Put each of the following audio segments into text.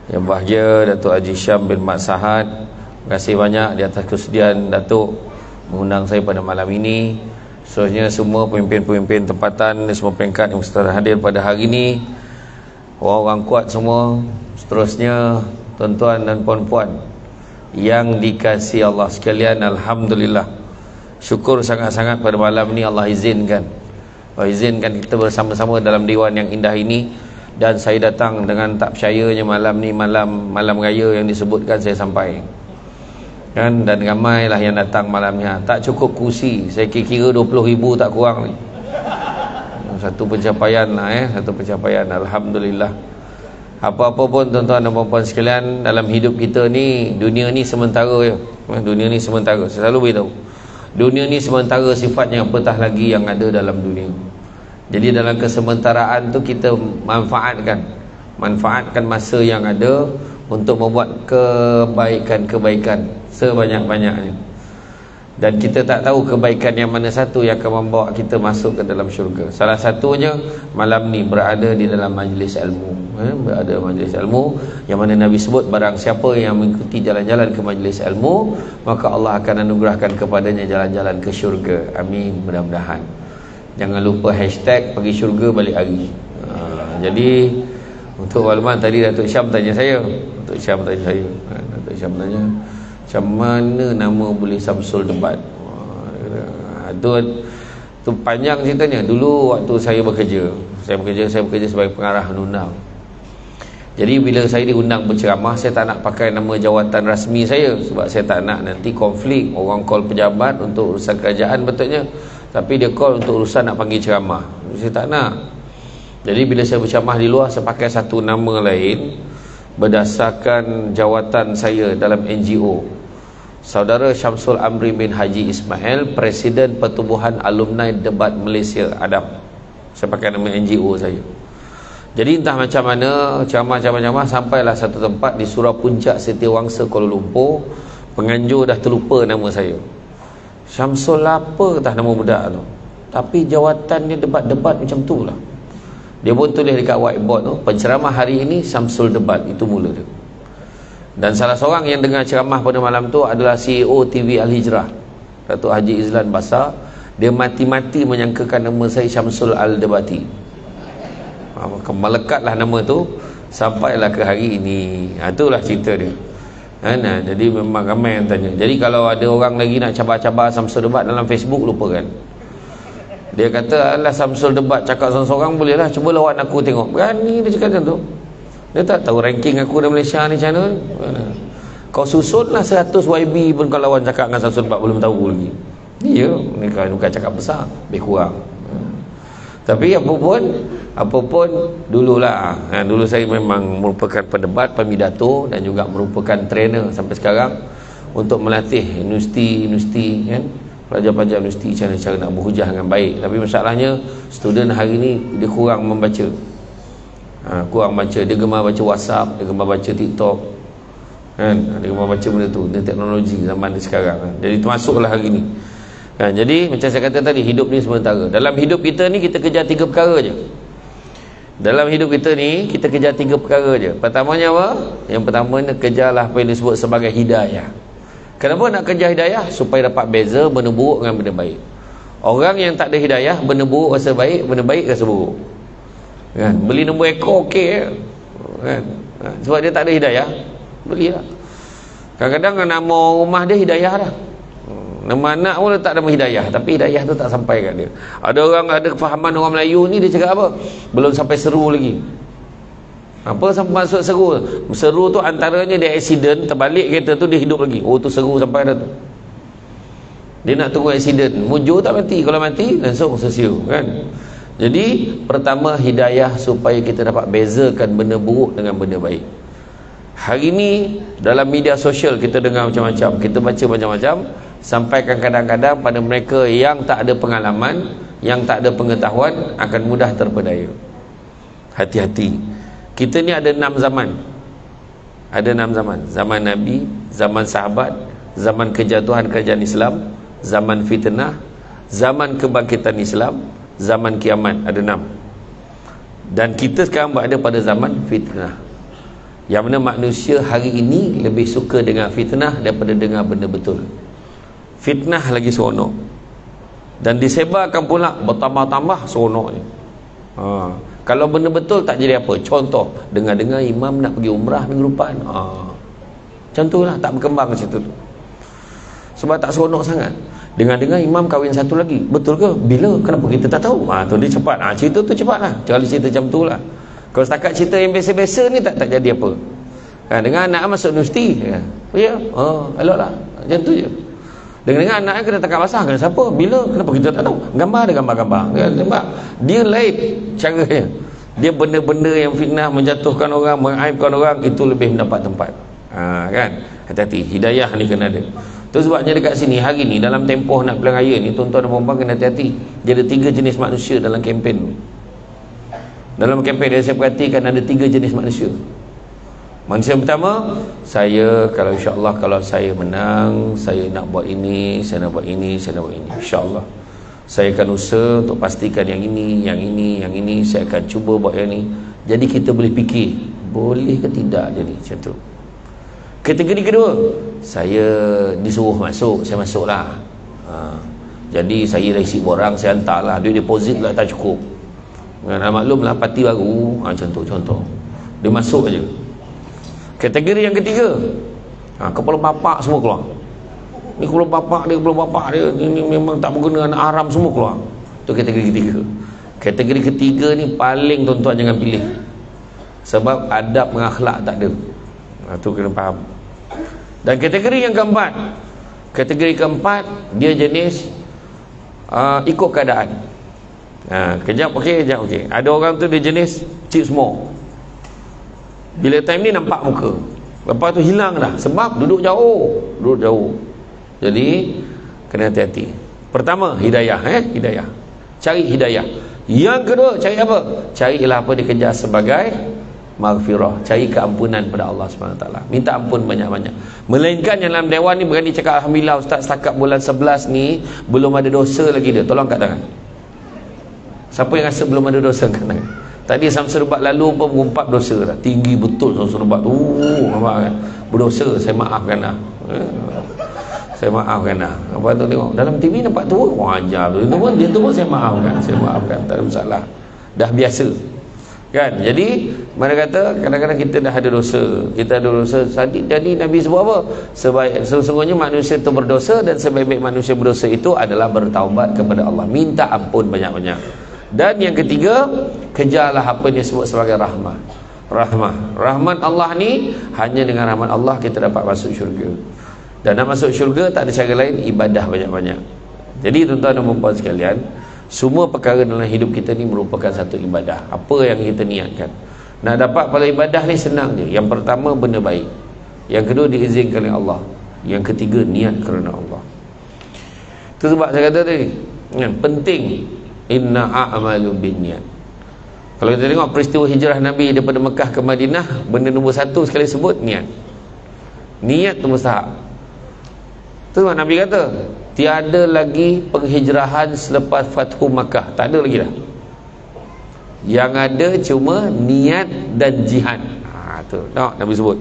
Yang bahagia Datuk Haji Syam bin Mat Sahad, terima kasih banyak di atas kesediaan Datuk mengundang saya pada malam ini. Seterusnya semua pemimpin-pemimpin tempatan dan semua peringkat yang sedang hadir pada hari ini, orang-orang kuat semua. Seterusnya tuan-tuan dan puan-puan yang dikasihi Allah sekalian, alhamdulillah, syukur sangat-sangat pada malam ini Allah izinkan kita bersama-sama dalam diwan yang indah ini. Dan saya datang dengan tak percayanya malam ni malam raya yang disebutkan saya sampai kan, dan ramailah yang datang malamnya. Tak cukup kursi, saya kira 20,000 tak kurang ni. Satu pencapaian lah, satu pencapaian, alhamdulillah. Apa-apa pun tuan-tuan dan puan-puan sekalian, dalam hidup kita ni, dunia ni sementara je. Dunia ni sementara, saya selalu beritahu, dunia ni sementara sifatnya, apatah lagi yang ada dalam dunia. Jadi dalam kesementaraan tu kita manfaatkan masa yang ada untuk membuat kebaikan-kebaikan sebanyak-banyaknya. Dan kita tak tahu kebaikan yang mana satu yang akan membawa kita masuk ke dalam syurga. Salah satunya malam ni berada di dalam majlis ilmu, berada majlis ilmu yang mana Nabi sebut, barang siapa yang mengikuti jalan-jalan ke majlis ilmu, maka Allah akan anugerahkan kepadanya jalan-jalan ke syurga. Amin, mudah-mudahan. Jangan lupa hashtag pergi syurga balik hari. Jadi untuk makluman, tadi Datuk Syam tanya saya, Datuk Syam tanya macam mana nama boleh Samsul Debat. Tu panjang ceritanya. Dulu waktu saya bekerja sebagai pengarah undang. Jadi bila saya diundang berceramah, saya tak nak pakai nama jawatan rasmi saya, sebab saya tak nak nanti konflik. Orang call pejabat untuk urusan kerajaan betulnya, tapi dia call untuk urusan nak panggil ceramah. Saya tak nak. Jadi bila saya berceramah di luar, saya pakai satu nama lain berdasarkan jawatan saya dalam NGO. Saudara Syamsul Amri bin Haji Ismail, Presiden Pertubuhan Alumni Debat Malaysia Adam. Saya pakai nama NGO saya. Jadi entah macam mana ceramah sampailah satu tempat di Surau Puncak Setiawangsa, Kuala Lumpur. Penganjur dah terlupa nama saya. Syamsul apa entah nama budak tu, tapi jawatannya debat-debat macam tu lah. Dia pun tulis dekat whiteboard tu, penceramah hari ini Syamsul Debat. Itu mula dia. Dan salah seorang yang dengar ceramah pada malam tu adalah CEO TV Al-Hijrah, Datuk Haji Izlan Basar. Dia mati-mati menyangkakan nama saya Syamsul Al-Debati. Melekatlah nama tu sampailah ke hari ini. Itulah cerita dia. Jadi memang ramai yang tanya. Jadi kalau ada orang lagi nak cabar-cabar Samsul Debat dalam Facebook, lupakan. Dia kata, alah Samsul Debat cakap seorang-seorang bolehlah, cuba lawan aku tengok. Berani dia cakap macam tu. Dia tak tahu ranking aku di Malaysia ni macam mana. Kau susunlah 100 YB pun kau lawan cakap dengan Samsul Debat belum tahu lagi. Dia ni bukan cakap besar, lebih kurang. Tapi apapun dululah. Dulu saya memang merupakan pendebat, pemidato dan juga merupakan trainer sampai sekarang untuk melatih universiti kan, pelajar-pelajar universiti cara-cara nak berhujah dengan baik. Tapi masalahnya student hari ni dia kurang membaca. Kurang baca, dia gemar baca WhatsApp, dia gemar baca TikTok. Kan? Dia gemar baca benda tu, dia teknologi zaman ni sekarang. Jadi termasuklah hari ni. Jadi macam saya kata tadi, hidup ni sementara. Dalam hidup kita ni kita kejar 3 perkara je. Dalam hidup kita ni kita kejar 3 perkara je. Pertamanya apa? Yang pertama ni kejarlah apa yang disebut sebagai hidayah. Kenapa nak kejar hidayah? Supaya dapat beza benda buruk dengan benda baik. Orang yang tak ada hidayah, benda buruk rasa baik, benda baik rasa buruk. Kan? Beli nombor ekor okey kan? Sebab dia tak ada hidayah, belilah. Kadang-kadang nama rumah dia hidayah dah. Nama anak pun tak ada hidayah, tapi hidayah tu tak sampai kat dia. Ada orang ada kefahaman orang Melayu ni, dia cakap apa? Belum sampai seru lagi. Apa sampai maksud seru? Seru tu antaranya dia accident, terbalik kereta tu dia hidup lagi. Oh tu seru sampai dah tu. Dia nak tunggu accident, mujur tak mati. Kalau mati langsung sesiu kan. Jadi pertama hidayah supaya kita dapat bezakan benda buruk dengan benda baik. Hari ni dalam media sosial kita dengar macam-macam, kita baca macam-macam, sampaikan kadang-kadang pada mereka yang tak ada pengalaman, yang tak ada pengetahuan akan mudah terpedaya. Hati-hati. Kita ni ada 6 zaman. Ada 6 zaman. Zaman Nabi, zaman sahabat, zaman kejatuhan kerajaan Islam, zaman fitnah, zaman kebangkitan Islam, zaman kiamat. Ada 6. Dan kita sekarang berada pada zaman fitnah. Yang mana manusia hari ini lebih suka dengan fitnah daripada dengar benda betul. Fitnah lagi seronok, dan disebarkan pula bertambah-tambah seronoknya. Kalau benda betul tak jadi apa. Contoh, dengar-dengar imam nak pergi umrah minggu depan, macam tu lah, tak berkembang macam tu. Sebab tak seronok sangat. Dengar-dengar imam kahwin satu lagi, betul ke? Bila? Kenapa kita tak tahu? Tu dia cepat. Cerita tu cepat lah. Kalau cerita macam tu lah. Kalau setakat cerita yang biasa-biasa ni tak jadi apa. Dengar anak masuk universiti, ya, elok lah, macam tu je. Dengar anak kena tangkap basah, kena siapa? Bila? Kenapa kita tak tahu? Gambar ada gambar-gambar. Sebab dia lain caranya. Dia benda-benda yang fitnah, menjatuhkan orang, mengaibkan orang, itu lebih mendapat tempat. Kan? Hati-hati, hidayah ni kena ada. Tu sebabnya dekat sini hari ni dalam tempoh nak pilihan raya ni, tuan-tuan dan puan-puan kena hati-hati. Dia ada 3 jenis manusia dalam kempen tu. Dalam kempen dia, saya perhatikan ada 3 jenis manusia. Manusia yang pertama, saya kalau insya-Allah kalau saya menang, saya nak buat ini, saya nak buat ini, saya nak buat ini. Insya-Allah saya akan usaha untuk pastikan yang ini, yang ini, yang ini, saya akan cuba buat yang ini. Jadi kita boleh fikir, boleh ke tidak jadi macam tu. Kategori kedua, saya disuruh masuk, saya masuklah. Jadi saya dah isi borang, saya hantarlah, duit deposit lah tak cukup. Maklumlah parti baru, macam tu contoh. Dia masuk aja. Kategori yang ketiga, kepala bapak semua keluar. Ni kepala bapak dia, ini memang tak berguna, anak haram semua keluar. Tu kategori ketiga. Kategori ketiga ni paling tuan-tuan jangan pilih. Sebab adab dengan akhlak tak ada. Tu kena faham. Dan kategori yang keempat, dia jenis ikut keadaan. Kejap okey, kejap okey. Ada orang tu dia jenis cheap smoke. Bila time ni nampak muka, lepas tu hilang dah. Sebab duduk jauh. Jadi kena hati-hati. Pertama, hidayah. Hidayah, cari hidayah. Yang kedua, cari apa? Carilah apa dikejar sebagai maghfirah, cari keampunan pada Allah SWT. Minta ampun banyak-banyak. Melainkan yang dalam dewan ni berani cakap, alhamdulillah ustaz, setakat bulan 11 ni belum ada dosa lagi dia. Tolong kat tangan. Siapa yang rasa belum ada dosa kat tangan? Tadi Samsul Rebat lalu pun mengumpat dosa dah. Tinggi betul Samsul Rebat tu. Nampak kan? Berdosa, saya maafkan dah. Saya maafkan dah. Apa tu tengok dalam TV nampak tua, wajar tu. Dia tu pun saya maafkan. Tak ada masalah. Dah biasa. Kan? Jadi mana kata kadang-kadang kita dah ada dosa. Jadi Nabi sebut apa? Sesungguhnya manusia itu berdosa, dan sebaik-baik manusia berdosa itu adalah bertaubat kepada Allah, minta ampun banyak-banyak. Dan yang ketiga, kejarlah apa yang disebut sebagai rahmah. Rahmat Allah ni, hanya dengan rahmat Allah kita dapat masuk syurga. Dan nak masuk syurga tak ada cara lain, ibadah banyak-banyak. Jadi tuan-tuan dan puan-puan sekalian, semua perkara dalam hidup kita ni merupakan satu ibadah. Apa yang kita niatkan. Nak dapat pahala ibadah ni senang je. Yang pertama, benda baik. Yang kedua, diizinkan oleh Allah. Yang ketiga, niat kerana Allah. Itu sebab saya kata tadi, penting, inna a'malu binniyat. Kalau kita tengok peristiwa hijrah Nabi daripada Mekah ke Madinah, benda nombor 1 sekali sebut niat. Niat tu mustahak. Tu sebab Nabi kata, tiada lagi penghijrahan selepas Fathu Makkah. Tak ada lagi dah. Yang ada cuma niat dan jihad. Tu tengok Nabi sebut.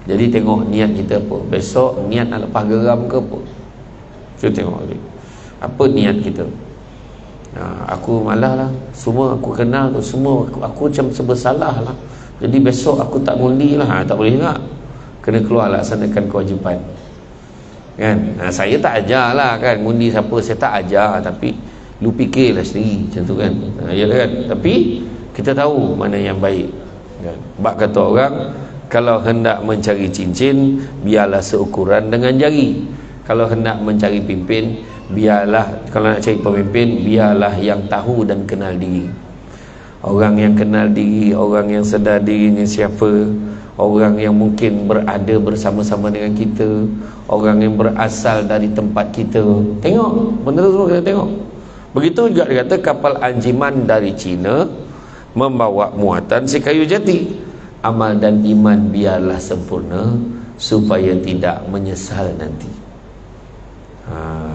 Jadi tengok niat kita apa. Besok niat nak lepas geram ke apa. Kita tengok lagi. Apa niat kita. Aku malah lah, semua aku kenal tu, semua aku macam bersalah lah. Jadi besok aku tak ngundi lah. Tak boleh tak. Kena keluar laksanakan kewajipan. Kan? Saya tak ajar lah kan, ngundi siapa saya tak ajar. Tapi lu fikirlah sendiri macam tu kan. Yalah kan. Tapi kita tahu mana yang baik kan? Bak kata orang, kalau hendak mencari cincin, biarlah seukuran dengan jari. Kalau hendak mencari pimpin, kalau nak cari pemimpin, biarlah yang tahu dan kenal diri. Orang yang kenal diri, orang yang sedar dirinya siapa, orang yang mungkin berada bersama-sama dengan kita, orang yang berasal dari tempat kita. Tengok, benda tu semua kita tengok. Begitu juga dia kata, kapal anjiman dari Cina membawa muatan si kayu jati. Amal dan iman biarlah sempurna, supaya tidak menyesal nanti.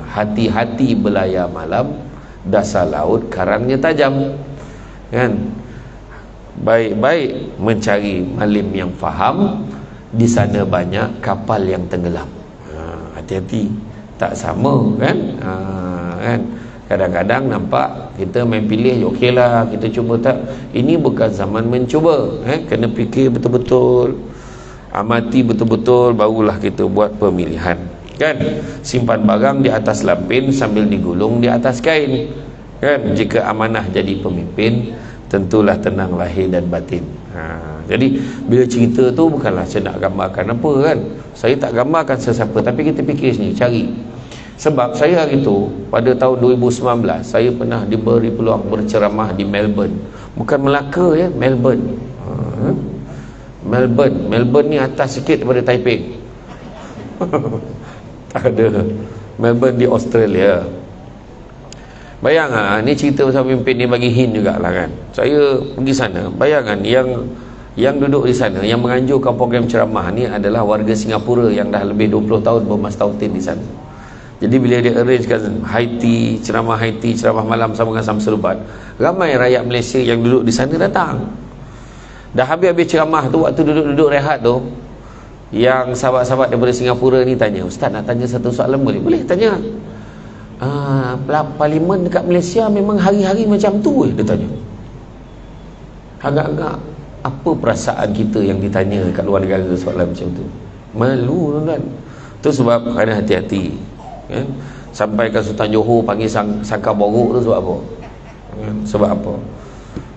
Hati-hati belayar malam, dasar laut karangnya tajam. Kan? baik-baik mencari malim yang faham. Di sana banyak kapal yang tenggelam. Hati-hati, tak sama kan. Kan kadang-kadang nampak kita main pilih, okeylah kita cuba, tak, ini bukan zaman mencuba. Kena fikir betul-betul, amati betul-betul, barulah kita buat pemilihan. Kan, simpan barang di atas lampin sambil digulung di atas kain. Kan, jika amanah jadi pemimpin, tentulah tenang lahir dan batin. Jadi bila cerita tu bukanlah saya nak gambarkan apa kan. Saya tak gambarkan sesiapa, tapi kita fikir sini, cari. Sebab saya hari tu pada tahun 2019 saya pernah diberi peluang berceramah di Melbourne. Bukan Melaka ya, Melbourne. Melbourne ni atas sikit daripada Taipei. Tak ada. Melbourne di Australia. Bayang ni cerita pasal pemimpin ni bagi hint jugalah kan. Saya pergi sana, bayangan yang duduk di sana, yang menganjurkan program ceramah ni adalah warga Singapura yang dah lebih 20 tahun bermastautin di sana. Jadi bila dia arrangekan Haiti, ceramah malam sama dengan Samsul Ubat, ramai rakyat Malaysia yang duduk di sana datang. Dah habis-habis ceramah tu, waktu duduk-duduk rehat tu, yang sahabat-sahabat daripada Singapura ni tanya, "Ustaz, nak tanya satu soalan boleh?" "Boleh, tanya." Parlimen dekat Malaysia memang hari-hari macam tu dia tanya. Agak-agak apa perasaan kita yang ditanya kat luar negara soalan macam tu? Malu tuan-tuan. Tu sebab kena hati-hati kan? Sampai ke Sultan Johor panggil sangka borok tu sebab apa? Sebab apa?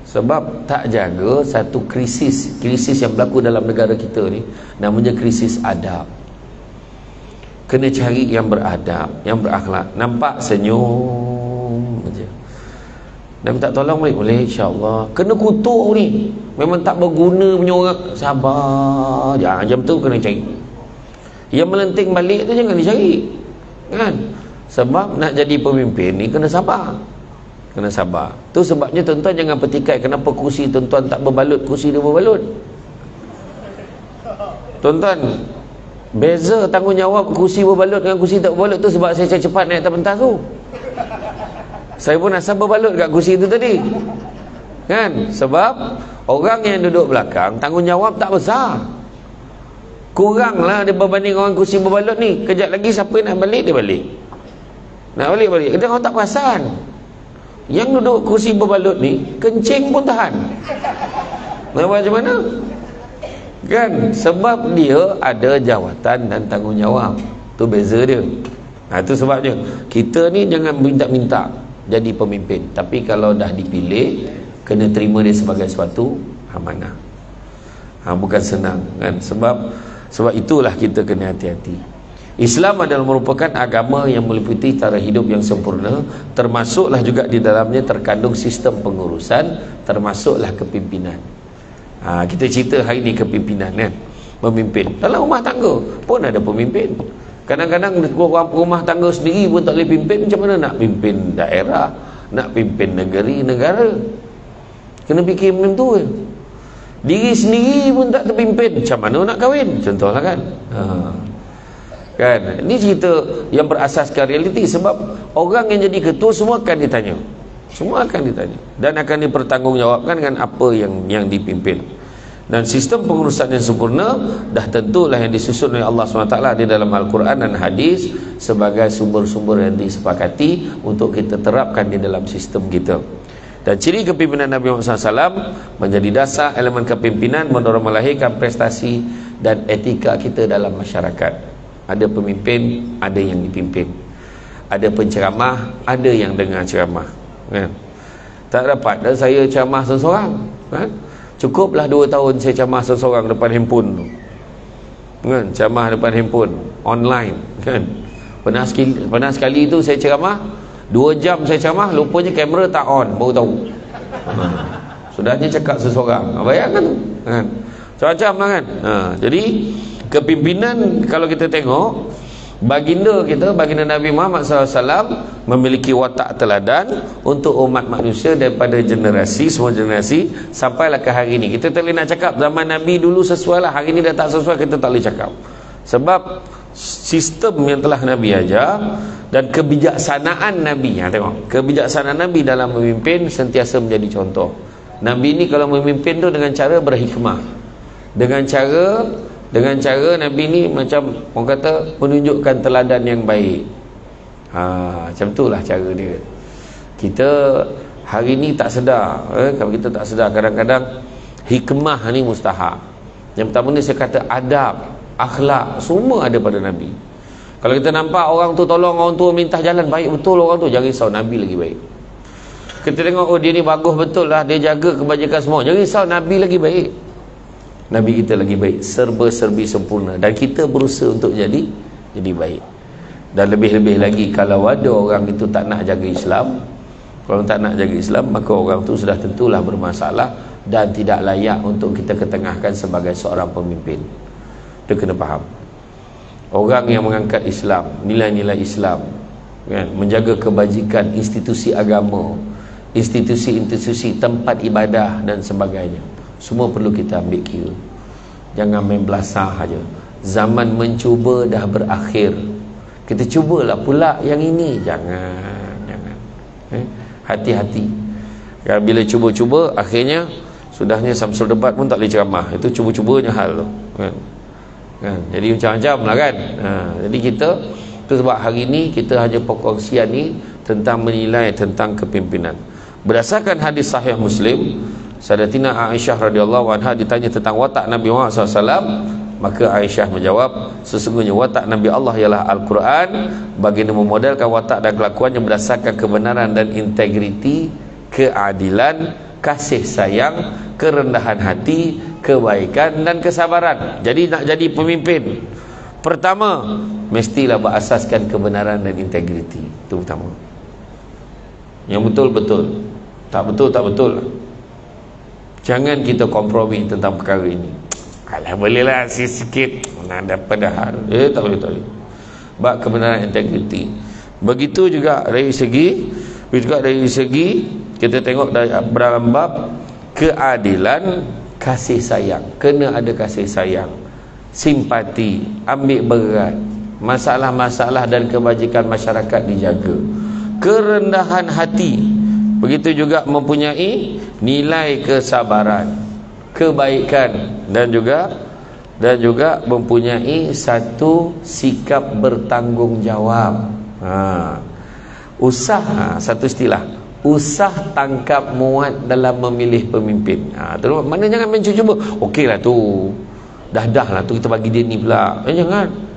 Sebab tak jaga satu krisis yang berlaku dalam negara kita ni, namanya krisis adab. Kena cari yang beradab, yang berakhlak. Nampak senyum aja. Dan minta tolong boleh insya-Allah. Kena kutuk ni, memang tak berguna punya orang, sabar. Jam tu kena cari. Yang melenting balik tu jangan dicari. Kan? Sebab nak jadi pemimpin ni kena sabar. Kena sabar. Tu sebabnya tuan-tuan jangan petikai kenapa kursi tuan-tuan tak berbalut, kursi dia berbalut. Tuan-tuan, beza tanggungjawab kursi berbalut dengan kursi tak berbalut tu sebab saya cepat naik atas pentas tu. Saya pun asal berbalut kat kursi tu tadi. Kan? Sebab orang yang duduk belakang tanggungjawab tak besar. Kuranglah dia berbanding orang kursi berbalut ni. Kejap lagi siapa nak balik, dia balik. Nak balik. Kita orang tak perasan. Yang duduk kursi berbalut ni kencing pun tahan. Nak buat macam mana? Kan? Sebab dia ada jawatan dan tanggungjawab. Tu beza dia. Tu sebabnya kita ni jangan minta-minta jadi pemimpin, tapi kalau dah dipilih kena terima dia sebagai suatu amanah. Bukan senang kan? Sebab itulah kita kena hati-hati. Islam adalah merupakan agama yang meliputi cara hidup yang sempurna, termasuklah juga di dalamnya terkandung sistem pengurusan, termasuklah kepimpinan. Kita cerita hari ni kepimpinan kan, memimpin. Dalam rumah tangga pun ada pemimpin. Kadang-kadang rumah tangga sendiri pun tak boleh pimpin, macam mana nak pimpin daerah, nak pimpin negara. Kena fikir macam tu kan. Diri sendiri pun tak terpimpin, macam mana nak kahwin? Contohlah kan. Kan? Ini cerita yang berasaskan realiti. Sebab orang yang jadi ketua semua akan ditanya. Semua akan ditanya dan akan dipertanggungjawabkan dengan apa yang dipimpin. Dan sistem pengurusan yang sempurna dah tentulah yang disusun oleh Allah SWT di dalam Al-Quran dan hadis sebagai sumber-sumber yang disepakati untuk kita terapkan di dalam sistem kita. Dan ciri kepimpinan Nabi Muhammad SAW menjadi dasar elemen kepimpinan mendorong melahirkan prestasi dan etika kita dalam masyarakat. Ada pemimpin, ada yang dipimpin. Ada penceramah, ada yang dengar ceramah. Kan? Tak dapat dah saya ceramah seseorang. Kan? Cukuplah 2 tahun saya ceramah seseorang depan handphone tu. Kan? Ceramah depan handphone online. Kan? Pernah sekali tu saya ceramah 2 jam saya ceramah, lupanya kamera tak on, baru tahu. Sudahnya cakap seseorang. Bayangkan tu. Kan? Macam-macam lah kan. Jadi kepimpinan kalau kita tengok, baginda Nabi Muhammad SAW memiliki watak teladan untuk umat manusia daripada semua generasi sampailah ke hari ini. Kita tak boleh nak cakap zaman Nabi dulu sesuai lah, hari ini dah tak sesuai, kita tak boleh cakap. Sebab sistem yang telah Nabi ajar dan kebijaksanaan Nabi, tengok, kebijaksanaan Nabi dalam memimpin sentiasa menjadi contoh. Nabi ni kalau memimpin tu dengan cara berhikmah, dengan cara Nabi ni macam orang kata menunjukkan teladan yang baik. Macam itulah cara dia. Kita hari ni tak sedar, kalau kita tak sedar, kadang-kadang hikmah ni mustahak. Yang pertama ni saya kata adab, akhlak, semua ada pada Nabi. Kalau kita nampak orang tu tolong orang tu, minta jalan, baik betul orang tu, jangan risau, Nabi lagi baik. Kita tengok, oh dia ni bagus betul lah, dia jaga kebajikan semua, jangan risau, Nabi lagi baik. Nabi kita lagi baik, serba-serbi sempurna, dan kita berusaha untuk jadi baik. Dan lebih-lebih lagi kalau ada orang itu tak nak jaga Islam, kalau tak nak jaga Islam, maka orang tu sudah tentulah bermasalah dan tidak layak untuk kita ketengahkan sebagai seorang pemimpin. Kita kena faham, orang yang mengangkat Islam, nilai-nilai Islam, kan, menjaga kebajikan institusi agama, institusi-institusi tempat ibadah dan sebagainya, semua perlu kita ambil kira. Jangan main belasah saja. Zaman mencuba dah berakhir, kita cubalah pula yang ini. Jangan hati-hati. Bila cuba-cuba, akhirnya sudahnya Samsul Debat pun tak boleh ceramah. Itu cuba-cubanya hal tu, kan? Jadi macam-macam lah, kan? Jadi kita, itu sebab hari ni kita hanya perkongsian ni tentang menilai tentang kepimpinan berdasarkan hadis sahih Muslim. Sayyidatina Aisyah radhiyallahu anha ditanya tentang watak Nabi Muhammad SAW, maka Aisyah menjawab, sesungguhnya watak Nabi Allah ialah Al-Quran, baginda memodelkan watak dan kelakuannya berdasarkan kebenaran dan integriti, keadilan, kasih sayang, kerendahan hati, kebaikan dan kesabaran. Jadi nak jadi pemimpin, pertama mestilah berasaskan kebenaran dan integriti. Itu pertama. Yang betul-betul, tak betul tak betul. Jangan kita kompromi tentang perkara ini. Kalau bolehlah sikit nak dapat dah. Tak boleh. Sebab kebenaran integriti. Begitu juga dari segi kita tengok dalam bab keadilan, kasih sayang. Kena ada kasih sayang, simpati, ambil berat, masalah-masalah dan kebajikan masyarakat dijaga. Kerendahan hati, begitu juga mempunyai nilai kesabaran, kebaikan, dan juga mempunyai satu sikap bertanggungjawab. Satu istilah, usah tangkap muat dalam memilih pemimpin. Terus mana jangan main cuba-cuba. Okeylah tu, dah lah tu kita bagi dia ni pula.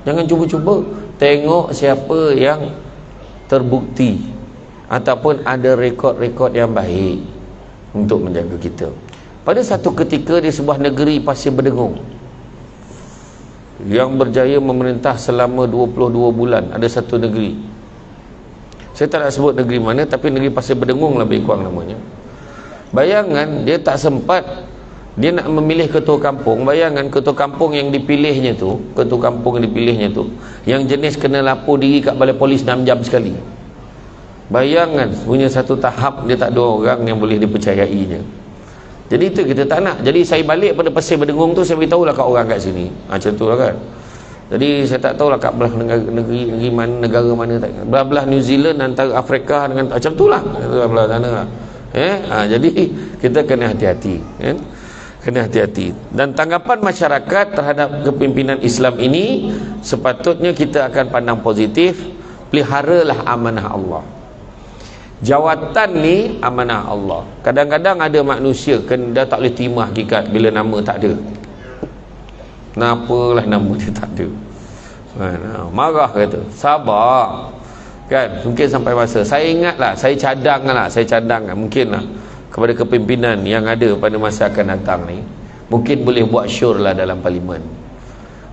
Jangan cuba-cuba. Tengok siapa yang terbukti ataupun ada rekod-rekod yang baik untuk menjaga kita. Pada satu ketika di sebuah negeri pasir berdengung yang berjaya memerintah selama 22 bulan, ada satu negeri, saya tak nak sebut negeri mana, tapi negeri pasir berdengung lebih kurang namanya. Bayangkan dia tak sempat, dia nak memilih ketua kampung. Bayangkan ketua kampung yang dipilihnya tu, yang jenis kena lapor diri kat balai polis 6 jam sekali. Bayangkan punya satu tahap dia tak ada orang yang boleh dipercayainya. Jadi itu kita tak nak. Jadi saya balik pada pasir berdengung tu, saya beritahulah kat orang kat sini. Macam tu lah, kan. Jadi saya tak tahulah kat belah negeri mana, negara mana, belah New Zealand antara Afrika dengan macam tu lah, belah sana lah. Jadi kita kena hati-hati, kan? Kena hati-hati. Dan tanggapan masyarakat terhadap kepimpinan Islam ini sepatutnya kita akan pandang positif. Peliharalah amanah Allah. Jawatan ni amanah Allah. Kadang-kadang ada manusia dia tak boleh terima hakikat bila nama tak ada. Kenapalah nama dia tak ada? Marah kata, sabar, kan? Mungkin sampai masa saya ingatlah, saya cadangkan mungkinlah kepada kepimpinan yang ada pada masa akan datang ni, mungkin boleh buat syur lah dalam parlimen.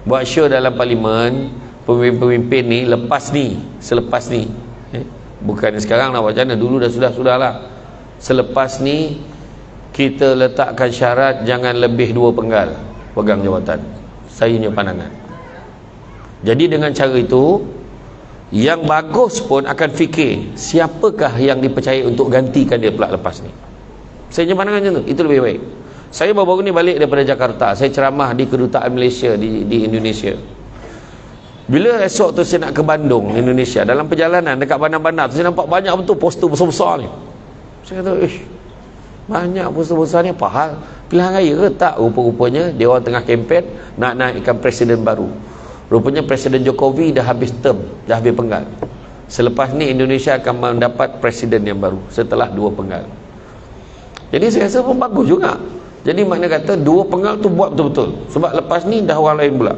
Buat syur dalam parlimen, pemimpin-pemimpin ni selepas ni bukan sekarang lah, macam mana dulu dah sudah-sudahlah. Selepas ni kita letakkan syarat jangan lebih 2 penggal pegang jawatan. Saya punya pandangan. Jadi dengan cara itu, yang bagus pun akan fikir siapakah yang dipercayai untuk gantikan dia pula lepas ni. Saya punya pandangan macam tu, itu lebih baik. Saya baru-baru ni balik daripada Jakarta, saya ceramah di kedutaan Malaysia di Indonesia. Bila esok tu saya nak ke Bandung, Indonesia, dalam perjalanan dekat bandar-bandar tu saya nampak banyak betul poster besar-besar ni. Saya kata, Banyak poster-poster ni. Apa hal? Pilihan raya ke? Tak. Rupa-rupanya dia orang tengah kempen nak naikkan presiden baru. Rupanya Presiden Jokowi dah habis term, dah habis penggal. Selepas ni Indonesia akan mendapat presiden yang baru setelah 2 penggal. Jadi saya rasa pun bagus juga. Jadi makna kata 2 penggal tu buat betul-betul. Sebab lepas ni dah orang lain pula.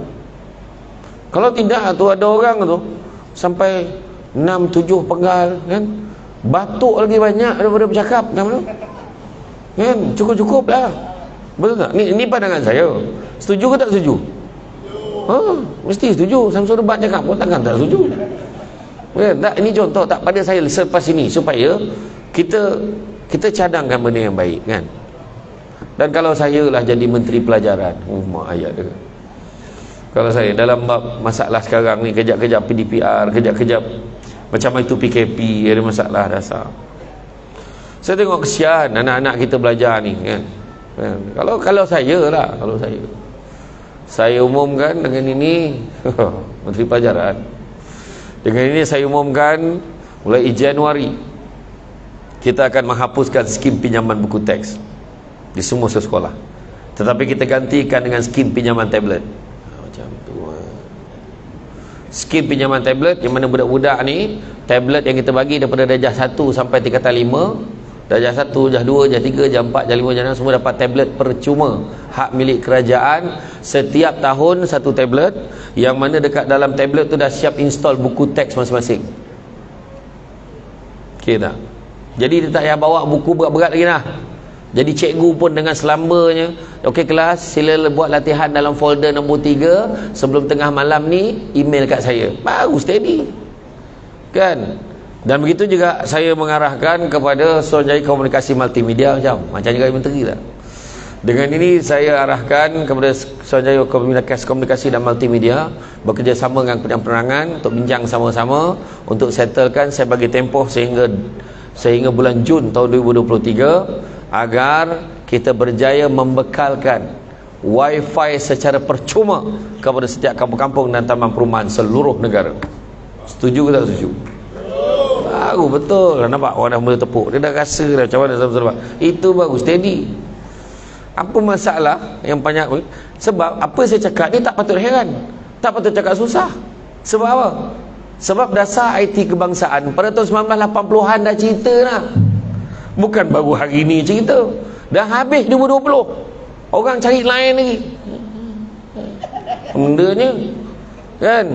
Kalau tidak tu ada orang tu sampai 6-7 penggal kan, batuk lagi banyak daripada bercakap kan, cukup-cukup lah. Betul tak? Ni pandangan saya. Setuju ke tak setuju? Mesti setuju. Samsul Debat cakap pun takkan tak setuju kan? Tak, ini contoh tak pada saya selepas ini supaya kita cadangkan benda yang baik kan. Dan kalau saya lah jadi Menteri Pelajaran, mak ayat dia, kalau saya dalam masalah sekarang ni, kejap-kejap PDPR, kejap-kejap macam itu PKP, ada masalah dasar, saya tengok kesian anak-anak kita belajar ni kan. Kalau saya lah, kalau saya umumkan dengan ini Menteri Pelajaran, dengan ini saya umumkan mulai Januari kita akan menghapuskan skim pinjaman buku teks di semua sekolah, tetapi kita gantikan dengan skim pinjaman tablet. Macam tu skim pinjaman tablet, yang mana budak-budak ni tablet yang kita bagi daripada darjah 1 sampai tingkatan 5, darjah 1, darjah 2, darjah 3, darjah 4, darjah 5, darjah 6 semua dapat tablet percuma, hak milik kerajaan. Setiap tahun satu tablet, yang mana dekat dalam tablet tu dah siap install buku teks masing-masing. Okey tak? Jadi dia tak payah bawa buku berat-berat lagi lah. Jadi cikgu pun dengan selambanya, okey kelas, sila buat latihan dalam folder nombor 3 sebelum tengah malam ni, email kat saya, baru steady kan. Dan begitu juga saya mengarahkan kepada Suruhanjaya Komunikasi Multimedia, macam juga menteri tak. Dengan ini saya arahkan kepada Suruhanjaya Komunikasi dan Multimedia bekerjasama dengan Kementerian Penerangan untuk bincang sama-sama untuk settlekan. Saya bagi tempoh sehingga bulan Jun tahun 2023 agar kita berjaya membekalkan wifi secara percuma kepada setiap kampung-kampung dan taman perumahan seluruh negara. Setuju ke tak setuju? Baru betul. Nampak orang dah mula tepuk, dia dah rasa dah macam mana sebab itu bagus, steady. Apa masalah yang banyak? Sebab apa saya cakap ni tak patut heran, tak patut cakap susah. Sebab apa? Sebab dasar IT kebangsaan pada tahun 1980-an dah cerita dah. Bukan baru hari ni cerita. Dah habis 2020, orang cari lain lagi bendanya kan.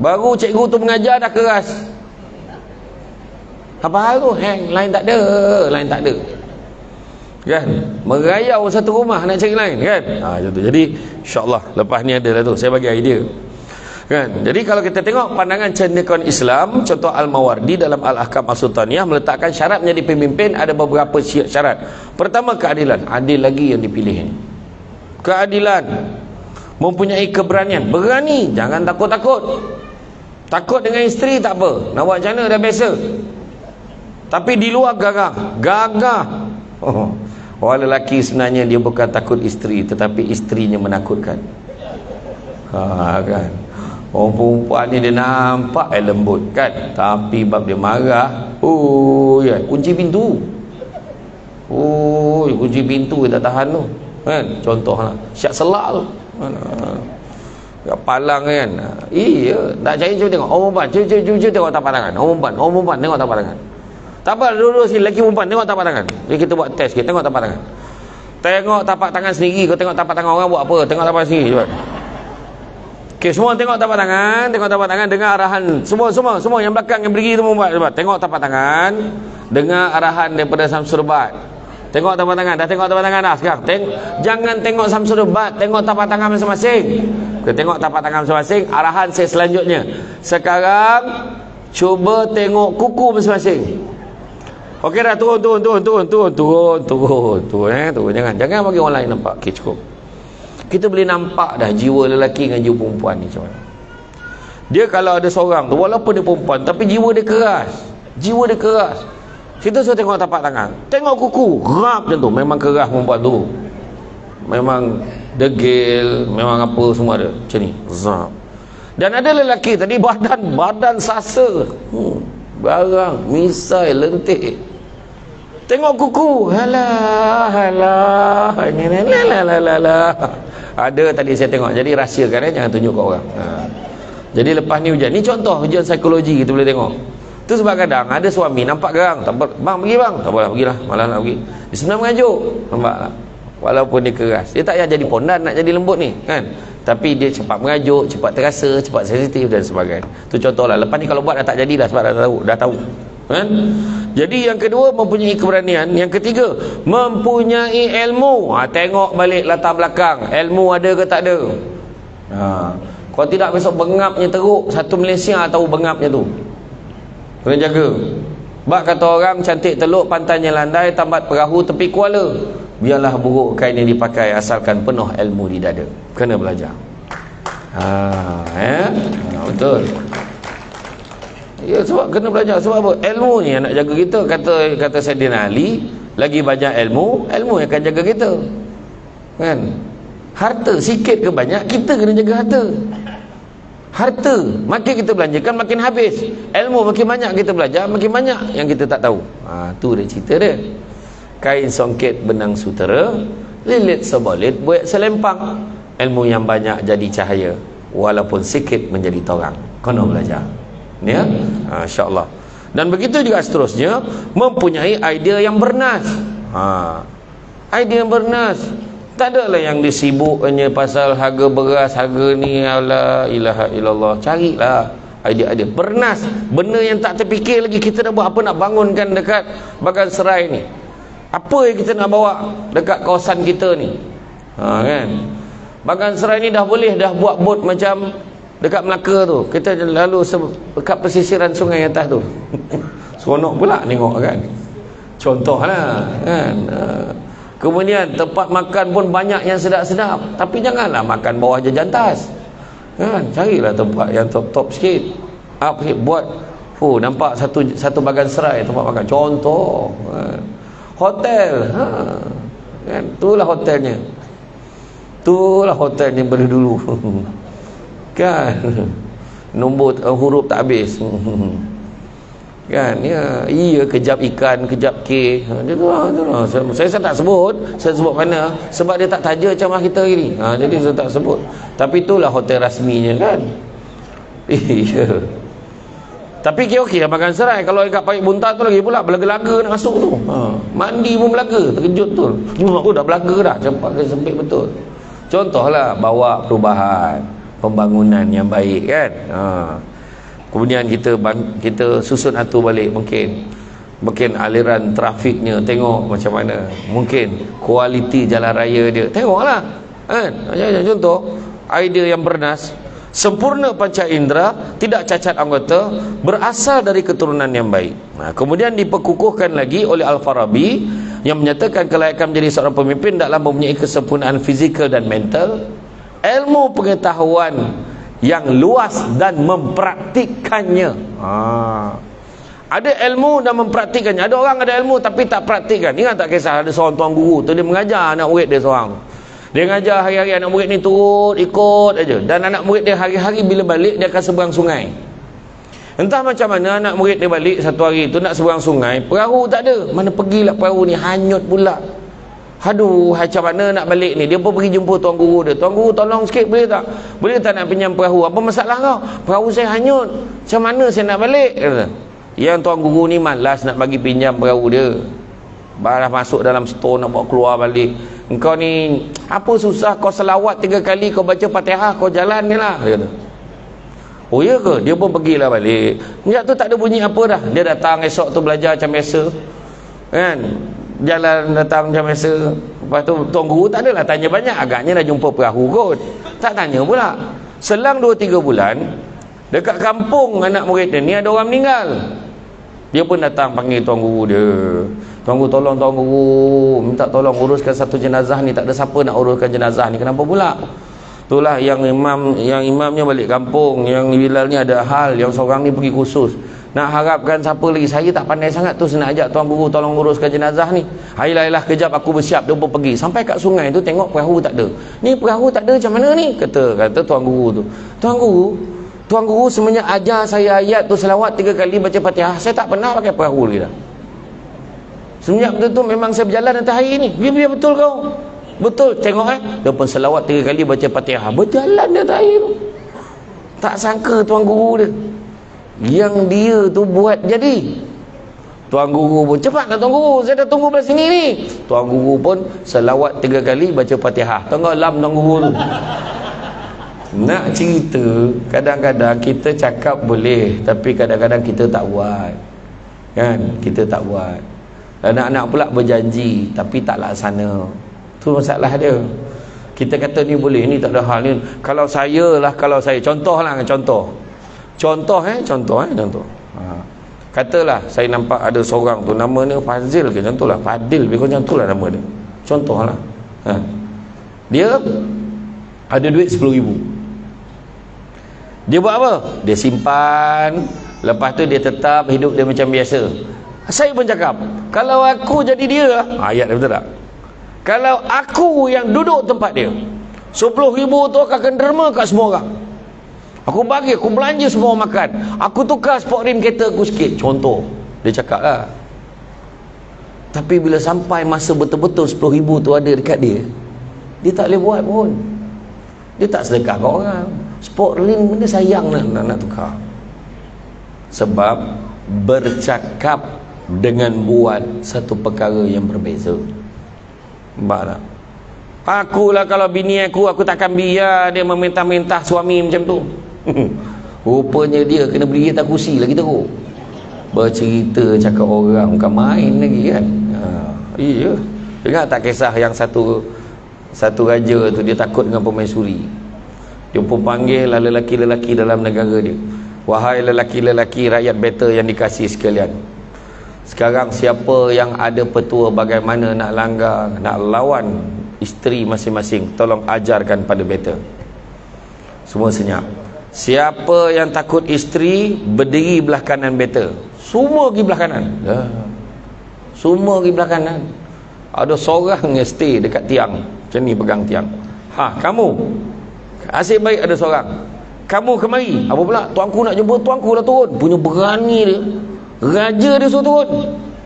Baru cikgu tu mengajar dah keras. Apa hal tu? Lain tak ada kan. Merayau satu rumah nak cari lain kan. Macam tu. Jadi insyaAllah lepas ni ada lah tu, saya bagi idea kan. Jadi kalau kita tengok pandangan cendekiawan Islam, contoh Al-Mawardi dalam Al-Ahkam As-Sultaniyah meletakkan syarat menjadi pemimpin ada beberapa syarat. Pertama, keadilan. Adil lagi yang dipilih. Keadilan, mempunyai keberanian, berani, jangan takut-takut. Takut dengan isteri tak apa, nak buat macam mana dah biasa. Tapi di luar gagah. Orang lelaki sebenarnya dia bukan takut isteri, tetapi isterinya menakutkan. Kan. Orang perempuan ni dia nampak lembut kan, tapi bab dia marah, ya, kunci pintu. Kunci pintu dia tak tahan tu kan. Contohlah syak selak tu kat Palang kan. Iya, nak cari cuba tengok orang perempuan, cuba tengok tapak tangan. Orang perempuan tengok tapak tangan. Tak apa, dulu si lelaki perempuan tengok tapak tangan. Jadi kita buat test sikit, tengok tapak tangan. Tengok tapak tangan sendiri, kau tengok tapak tangan orang buat apa? Tengok tapak sendiri cuba. Okey, semua tengok tapak tangan, dengar arahan. Semua yang belakang yang berdiri tu membuat cuba. Tengok tapak tangan, dengar arahan daripada Samsul Debat. Tengok tapak tangan, dah tengok tapak tangan dah sekarang. Jangan tengok Samsul Debat, tengok tapak tangan masing-masing. Okey, tengok tapak tangan masing-masing. Arahan saya selanjutnya. Sekarang cuba tengok kuku masing-masing. Okey dah, turun. Jangan bagi orang lain nampak. Okey, cukup. Kita boleh nampak dah jiwa lelaki dengan jiwa perempuan ni macam mana. Dia kalau ada seorang tu, walaupun dia perempuan, tapi jiwa dia keras. Kita suruh tengok tapak tangan, tengok kuku, rap macam tu. Memang keras perempuan tu, memang degil, memang apa semua ada macam ni, zap. Dan ada lelaki tadi badan sasa, barang misai lentik. Tengok kuku. Alah. Ada tadi saya tengok. Jadi rahsiakan, jangan tunjuk kat orang. Jadi lepas ni hujan. Ni contoh hujan psikologi kita boleh tengok. Tu sebab kadang ada suami nampak garang, bang pergi bang, tak apalah pergilah, malah nak pergi. Dia sebenarnya mengajuk, nampak tak? Walaupun dia keras, dia tak payah jadi pondan nak jadi lembut ni kan, tapi dia cepat mengajuk, cepat terasa, cepat sensitif dan sebagainya. Tu contohlah. Lepas ni kalau buat dah tak jadilah sebab dah tahu kan. Jadi yang kedua mempunyai keberanian, yang ketiga mempunyai ilmu. Tengok balik latar belakang, ilmu ada ke tak ada. Kalau tidak besok bengapnya teruk, satu Malaysia tahu bengapnya tu. Kena jaga. Bak kata orang cantik teluk, pantainya landai, tambat perahu tepi kuala. Biarlah buruk kain yang dipakai asalkan penuh ilmu di dada. Kena belajar. Betul. Ya, sebab kena belajar. Sebab apa? Ilmu ni yang nak jaga kita. Kata Saidina Ali, lagi banyak ilmu yang akan jaga kita. Kan? Harta sikit ke banyak, kita kena jaga harta. Harta makin kita belanjakan makin habis. Ilmu makin banyak kita belajar, makin banyak yang kita tak tahu. Tu dia cerita dia. Kain songket benang sutera, lilit sebalit buat selempang. Ilmu yang banyak jadi cahaya, walaupun sikit menjadi torang. Kena belajar. Ya, insya-Allah. Dan begitu juga seterusnya, mempunyai idea yang bernas. Idea yang bernas. Tak adalah yang disibuk hanya pasal harga beras, harga ni, la ilaha illallah. Carilah idea-idea bernas, benda yang tak terfikir lagi. Kita dah buat apa nak bangunkan dekat Bagan Serai ni? Apa yang kita nak bawa dekat kawasan kita ni? Kan? Bagan Serai ni dah boleh dah buat bot macam dekat Melaka tu. Kita lalu dekat pesisiran sungai atas tu. Seronok pula tengok kan. Contohlah kan. Kemudian tempat makan pun banyak yang sedap-sedap, tapi janganlah makan bawah jajan tas kan. Carilah tempat yang top-top sikit, up sikit, buat nampak satu Bagan Serai tempat makan contoh kan. Hotel kan, itulah hotelnya dulu kan. Nombor huruf tak habis kan. Ya, kejap ikan, kejap K. Saya tak sebut. Saya sebut mana? Sebab dia tak taja macam kita ini. Jadi saya tak sebut. Tapi itulah hotel rasminya kan. Iya. Tapi okey Bagan Serai. Kalau dekat Parit Buntar tu lagi pula belaga-laga nak masuk tu. Mandi pun belaga, terkejut tu. Dah belaga dah, cepat ke sempit betul. Contohlah bawa perubahan, pembangunan yang baik kan. Kemudian kita susun atur balik, mungkin aliran trafiknya tengok macam mana, mungkin kualiti jalan raya dia tengoklah kan. Contoh idea yang bernas. Sempurna panca indera, tidak cacat anggota, berasal dari keturunan yang baik. Kemudian diperkukuhkan lagi oleh Al-Farabi yang menyatakan kelayakan menjadi seorang pemimpin dalam mempunyai kesempurnaan fizikal dan mental, ilmu pengetahuan yang luas dan mempraktikkannya. Ada ilmu dan mempraktikkannya. Ada orang ada ilmu tapi tak praktikkan. Ingat tak kisah ada seorang tuan guru tu, dia mengajar anak murid dia seorang. Dia mengajar hari-hari anak murid ni turut ikut aja. Dan anak murid dia hari-hari bila balik dia akan seberang sungai. Entah macam mana anak murid dia balik satu hari tu nak seberang sungai, perahu tak ada. Mana pergilah perahu ni, hanyut pula. Aduh, macam mana nak balik ni? Dia pun pergi jumpa tuan guru dia. Tuan guru tolong sikit boleh tak? Boleh tak nak pinjam perahu? Apa masalah kau? Perahu saya hanyut. Macam mana saya nak balik? Kata. Yang tuan guru ni malas nak bagi pinjam perahu dia. Baru masuk dalam store nak bawa keluar balik. Engkau ni apa susah, kau selawat 3 kali, kau baca Fatihah, kau jalan ni lah. Dia kata. Oh ya ke? Dia pun pergilah balik. Sekejap tu tak ada bunyi apa dah. Dia datang esok tu belajar macam biasa. Kan? Jalan datang macam biasa. Lepas tu tuan guru tak adalah tanya banyak, agaknya dah jumpa perahu kot. Tak tanya pula. Selang 2-3 bulan dekat kampung anak murid dia ni ada orang meninggal. Dia pun datang panggil tuan guru dia. Tuan guru tolong, tuan guru minta tolong uruskan satu jenazah ni, tak ada siapa nak uruskan jenazah ni. Kenapa pula? Itulah yang imamnya balik kampung, yang Bilal ni ada hal, yang seorang ni pergi khusus. Nak harapkan siapa lagi, saya tak pandai sangat tu, saya nak ajak tuan guru tolong uruskan jenazah ni. Ayolah kejap aku bersiap. Dia pun pergi sampai kat sungai tu, tengok perahu tak ada. Ni perahu tak ada macam mana ni? Kata tuan guru tu, Tuan guru semenjak ajar saya ayat tu selawat 3 kali baca Fatihah, saya tak pernah pakai perahu lagi dah. Semenjak betul memang saya berjalan atas air ni. Biar betul kau. Betul, tengok dia pun selawat 3 kali baca Fatihah, berjalan dia atas air tu. Tak sangka tuan guru dia yang dia tu buat jadi. Tuan guru pun, cepatlah tuan guru, saya dah tunggu belah sini ni. Tuan guru pun selawat 3 kali baca Fatihah. Tengok lam tuan guru tu. Nak cerita, kadang-kadang kita cakap boleh, tapi kadang-kadang kita tak buat. Kan? Kita tak buat. Anak-anak pula berjanji tapi tak laksana. Tu masalah dia. Kita kata ni boleh, ni tak ada hal ni. Kalau saya, contoh. Katalah saya nampak ada seorang tu nama dia Fazil ke contohlah, Fadil lebih kurang macam itulah nama dia. Contohlah. Dia ada duit 10,000. Dia buat apa? Dia simpan, lepas tu dia tetap hidup dia macam biasa. Saya pun cakap, kalau aku jadi dia, ayat dia betul tak? Kalau aku yang duduk tempat dia, 10,000 tu akan derma kat semua orang. Aku belanja semua makan. Aku tukar sport rim kereta aku sikit. Contoh, dia cakap lah. Tapi bila sampai masa betul-betul 10,000 tu ada dekat dia, dia tak boleh buat pun. Dia tak sedekah kat orang. Sport rim benda sayang nak tukar. Sebab bercakap dengan buat satu perkara yang berbeza. Nampak tak? Akulah kalau bini aku takkan biar dia meminta-minta suami macam tu. Rupanya dia kena beli kereta kursi lagi teruk. Bercerita cakap orang bukan main lagi kan. Iya. Dengar tak kisah yang satu raja tu, dia takut dengan permaisuri. Dia pun panggil lelaki-lelaki dalam negara dia. Wahai lelaki-lelaki rakyat better yang dikasihi sekalian, sekarang siapa yang ada petua bagaimana nak langgar, nak lawan isteri masing-masing, tolong ajarkan pada better. Semua senyap. Siapa yang takut isteri, berdiri belah kanan better. Semua pergi belah kanan. Semua pergi belah kanan. Ada seorang yang stay dekat tiang, macam ni pegang tiang. Kamu asyik baik ada seorang. Kamu kemari. Apa pula? Tuanku nak jumpa, tuanku dah turun. Punya berani dia. Raja dia suruh turun.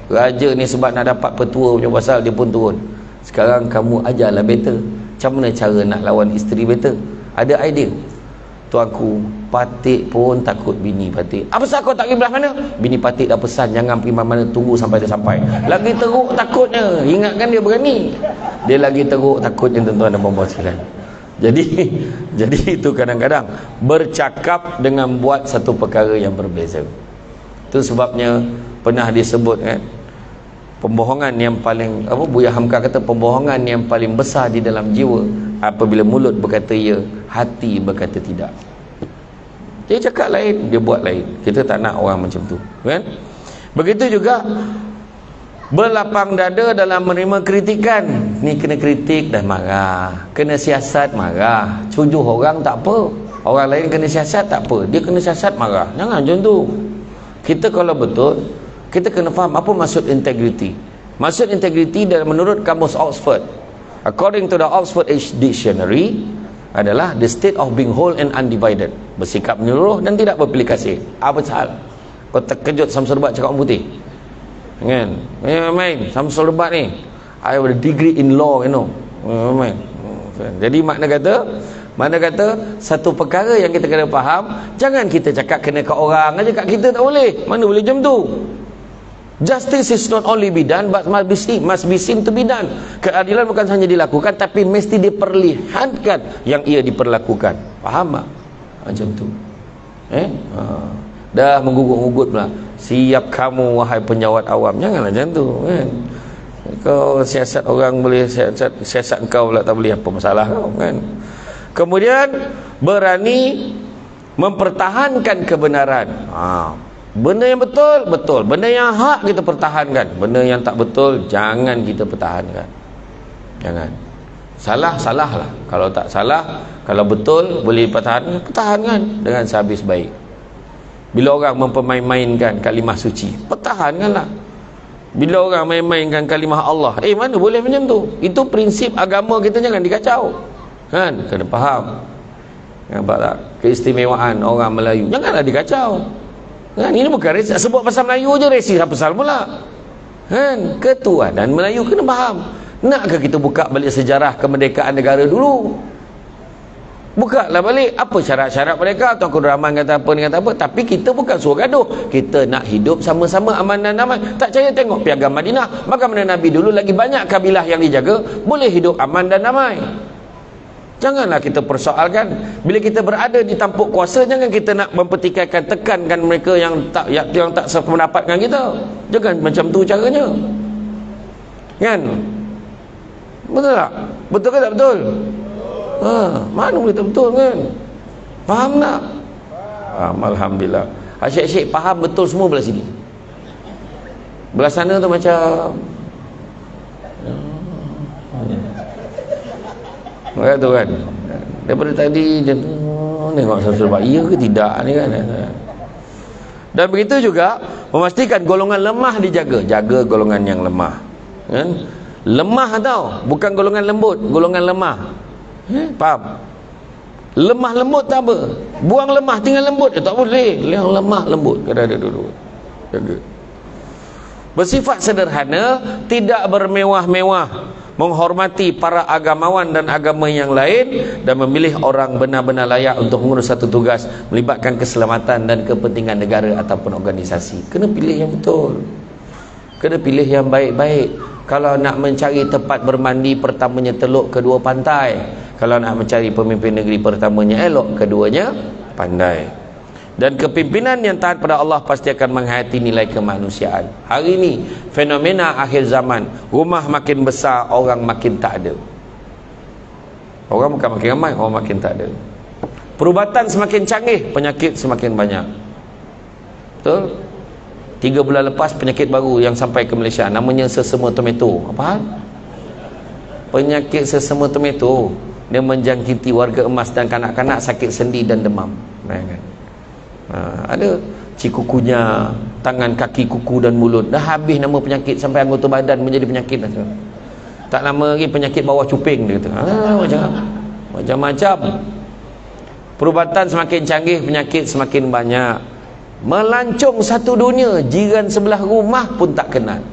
Raja ni sebab nak dapat petua punya pasal, dia pun turun. Sekarang kamu ajarlah better. Macam mana cara nak lawan isteri better? Ada idea? Tuanku, Patik pun takut bini Patik. Apa sebab kau tak pergi belah mana? Bini Patik dah pesan jangan pergi mana-mana, tunggu sampai dia sampai. Lagi teruk takutnya. Ingatkan dia berani. Dia lagi teruk takutnya, tuan-tuan dan puan-puan sekalian. Jadi itu kadang-kadang bercakap dengan buat satu perkara yang berbeza. Itu sebabnya pernah disebut pembohongan yang paling Buya Hamka kata pembohongan yang paling besar di dalam jiwa apabila mulut berkata ya, hati berkata tidak. Dia cakap lain, dia buat lain. Kita tak nak orang macam tu, kan? Begitu juga berlapang dada dalam menerima kritikan. Ni kena kritik dan marah, kena siasat marah. Tujuh orang tak apa, orang lain kena siasat tak apa, dia kena siasat marah. Jangan macam tu. Kita kalau betul, kita kena faham apa maksud integrity. Maksud integrity dalam menurut kamus Oxford, according to the Oxford Dictionary, adalah the state of being whole and undivided, bersikap menyeluruh dan tidak berpilih kasih. Apa hal? Kau terkejut Samsul Rebat cakap orang putih, kan? Main Samsul Rebat ni, I have a degree in law, you know. Main. Jadi makna kata satu perkara yang kita kena faham, jangan kita cakap kena kat orang aja, kat kita tak boleh. Mana boleh macam tu? Justice is not only be done but must be seen to be done. Keadilan bukan hanya dilakukan tapi mesti diperlihatkan yang ia diperlakukan. Faham tak? Macam tu. Dah menggugut-gugut pula. Siap kamu wahai penjawat awam. Janganlah macam tu, kan? Kau siasat orang boleh, siasat kau pula tak boleh, apa masalah kau, kan? Kemudian berani mempertahankan kebenaran. Benda yang betul, betul. Benda yang hak kita pertahankan. Benda yang tak betul, jangan kita pertahankan. Jangan. Salah, salah lah. Kalau tak salah, kalau betul boleh pertahankan dengan sehabis baik. Bila orang mempermain-mainkan kalimah suci, pertahankanlah. Bila orang main-mainkan kalimah Allah, mana boleh macam tu? Itu prinsip agama kita, jangan dikacau, kan? Kena faham. Nampak tak? Keistimewaan orang Melayu, janganlah dikacau, kan? Ini bukan resi, sebut pasal Melayu je resi, apa pasal pula, Kan? Ketuhanan Melayu kena faham. Nakkah kita buka balik sejarah kemerdekaan negara dulu? Buka lah balik apa syarat-syarat mereka. Tuan Abdul Rahman kata apa, ni kata apa. Tapi kita bukan suruh gaduh. Kita nak hidup sama-sama aman dan damai. Tak percaya tengok Piagam Madinah. Maka mana Nabi dulu lagi banyak kabilah yang dijaga, boleh hidup aman dan damai. Janganlah kita persoalkan. Bila kita berada di tampuk kuasa, jangan kita nak mempertikaikan, tekankan mereka yang tak sependapat dengan kita. Jangan macam tu caranya. Kan? Betul tak? Betul ke tak betul? Mana boleh tak betul kan? Faham tak? Alhamdulillah. Asyik-asyik faham betul semua belah sini. Belah sana tu macam tu kan. Daripada tadi dia tengok sebab iya ke tidak ni kan. Dan begitu juga memastikan golongan lemah dijaga. Jaga golongan yang lemah. Kan? Lemah tau, bukan golongan lembut, golongan lemah. Faham? Lemah lembut tak apa. Buang lemah tinggal lembut tak boleh. Yang lemah lembut kena ada dulu. Jaga. Bersifat sederhana, tidak bermewah-mewah, menghormati para agamawan dan agama yang lain, dan memilih orang benar-benar layak untuk mengurus satu tugas melibatkan keselamatan dan kepentingan negara ataupun organisasi. Kena pilih yang betul. Kena pilih yang baik-baik. Kalau nak mencari tempat bermandi, pertamanya Teluk, kedua pantai. Kalau nak mencari pemimpin negeri, pertamanya elok, keduanya pandai. Dan kepimpinan yang taat pada Allah pasti akan menghayati nilai kemanusiaan. Hari ini fenomena akhir zaman, rumah makin besar, orang makin tak ada. Orang bukan makin ramai, orang makin tak ada. Perubatan semakin canggih, penyakit semakin banyak. Betul? 3 bulan lepas penyakit baru yang sampai ke Malaysia, namanya sesama tomato. Apa? Penyakit sesama tomato. Dia menjangkiti warga emas dan kanak-kanak, sakit sendi dan demam. Ada cikukunya, tangan, kaki, kuku dan mulut. Dah habis nama penyakit sampai anggota badan menjadi penyakit. Tak lama lagi penyakit bawah cuping dia kata. Macam-macam. Perubatan semakin canggih, penyakit semakin banyak. Melancong satu dunia, jiran sebelah rumah pun tak kenal.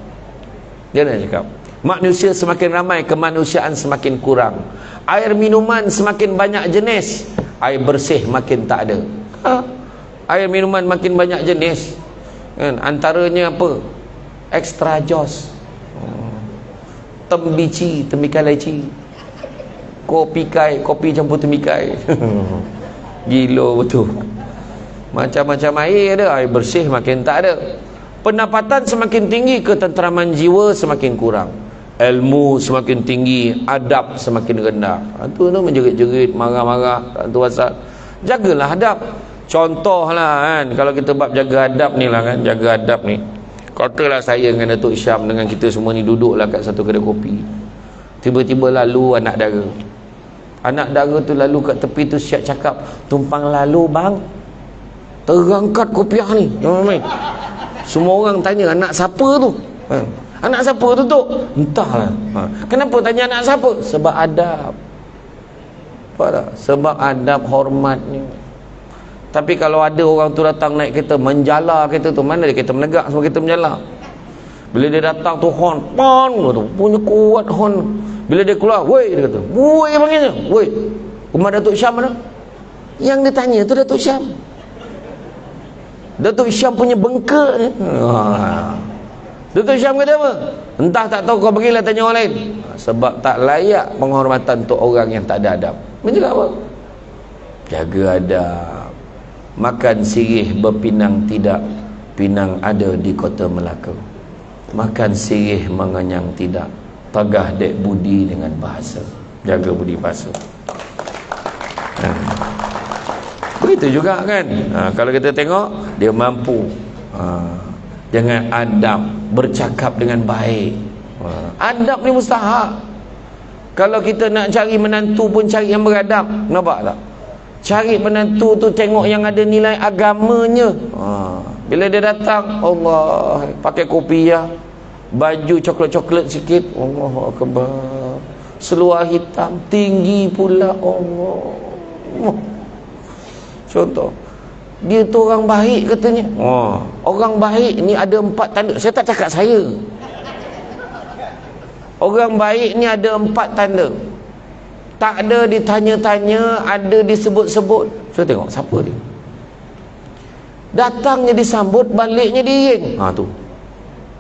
Dia nak cakap, manusia semakin ramai, kemanusiaan semakin kurang. Air minuman semakin banyak jenis, air bersih makin tak ada. Air minuman makin banyak jenis kan? Antaranya apa? Extra Joss, tembici, tembikai leci, kopi kai, kopi campur tembikai. Gila betul. Macam-macam air ada, air bersih makin tak ada. Pendapatan semakin tinggi, ketenteraman jiwa semakin kurang. Ilmu semakin tinggi, adab semakin rendah. Itu tu menjerit-jerit, marah-marah, tu pasal. Jagalah adab. Contohlah kan, kalau kita bab jaga adab ni lah kan, jaga adab ni. Katalah saya dengan Datuk Syam, dengan kita semua ni duduklah kat satu kedai kopi. Tiba-tiba lalu anak dara. Anak dara tu lalu kat tepi tu siap cakap, tumpang lalu bang, terangkat kopiah ni. Semua orang tanya, anak siapa tu? Anak siapa tu tu? Entahlah. Kenapa tanya anak siapa? Sebab adab. Apa tak? Sebab adab, hormat ni. Tapi kalau ada orang tu datang naik kereta, menjala kereta tu, mana dia kereta menegak, semua kereta menjala. Bila dia datang tu horn, pon tu, punya kuat horn. Bila dia keluar, woi, dia kata, woi panggilnya, woi. Rumah Datuk Syam mana? Yang dia tanya tu Datuk Syam. Datuk Syam punya bengkak ni. Datuk Syam kata apa? Entah, tak tahu, kau pergilah tanya orang lain. Sebab tak layak penghormatan untuk orang yang tak ada adab. Menjaga apa? Jaga adab. Makan sirih berpinang tidak, pinang ada di kota Melaka. Makan sirih mengenyang tidak, tagah dek budi dengan bahasa. Jaga budi bahasa. Begitu juga kan. Kalau kita tengok, dia mampu dengan adab, bercakap dengan baik. Adab ni mustahak. Kalau kita nak cari menantu pun cari yang beradab. Nampak tak? Cari menantu tu tengok yang ada nilai agamanya. Bila dia datang, Allah, pakai kopiah, baju coklat-coklat sikit, Allahu akbar, seluar hitam, tinggi pula, Allah. Contoh, dia tu orang baik katanya. Orang baik ni ada 4 tanda. Saya tak cakap saya. Orang baik ni ada 4 tanda. Tak ada ditanya-tanya, ada disebut-sebut. Saya tengok siapa dia. Datangnya disambut, baliknya diiring. Tu.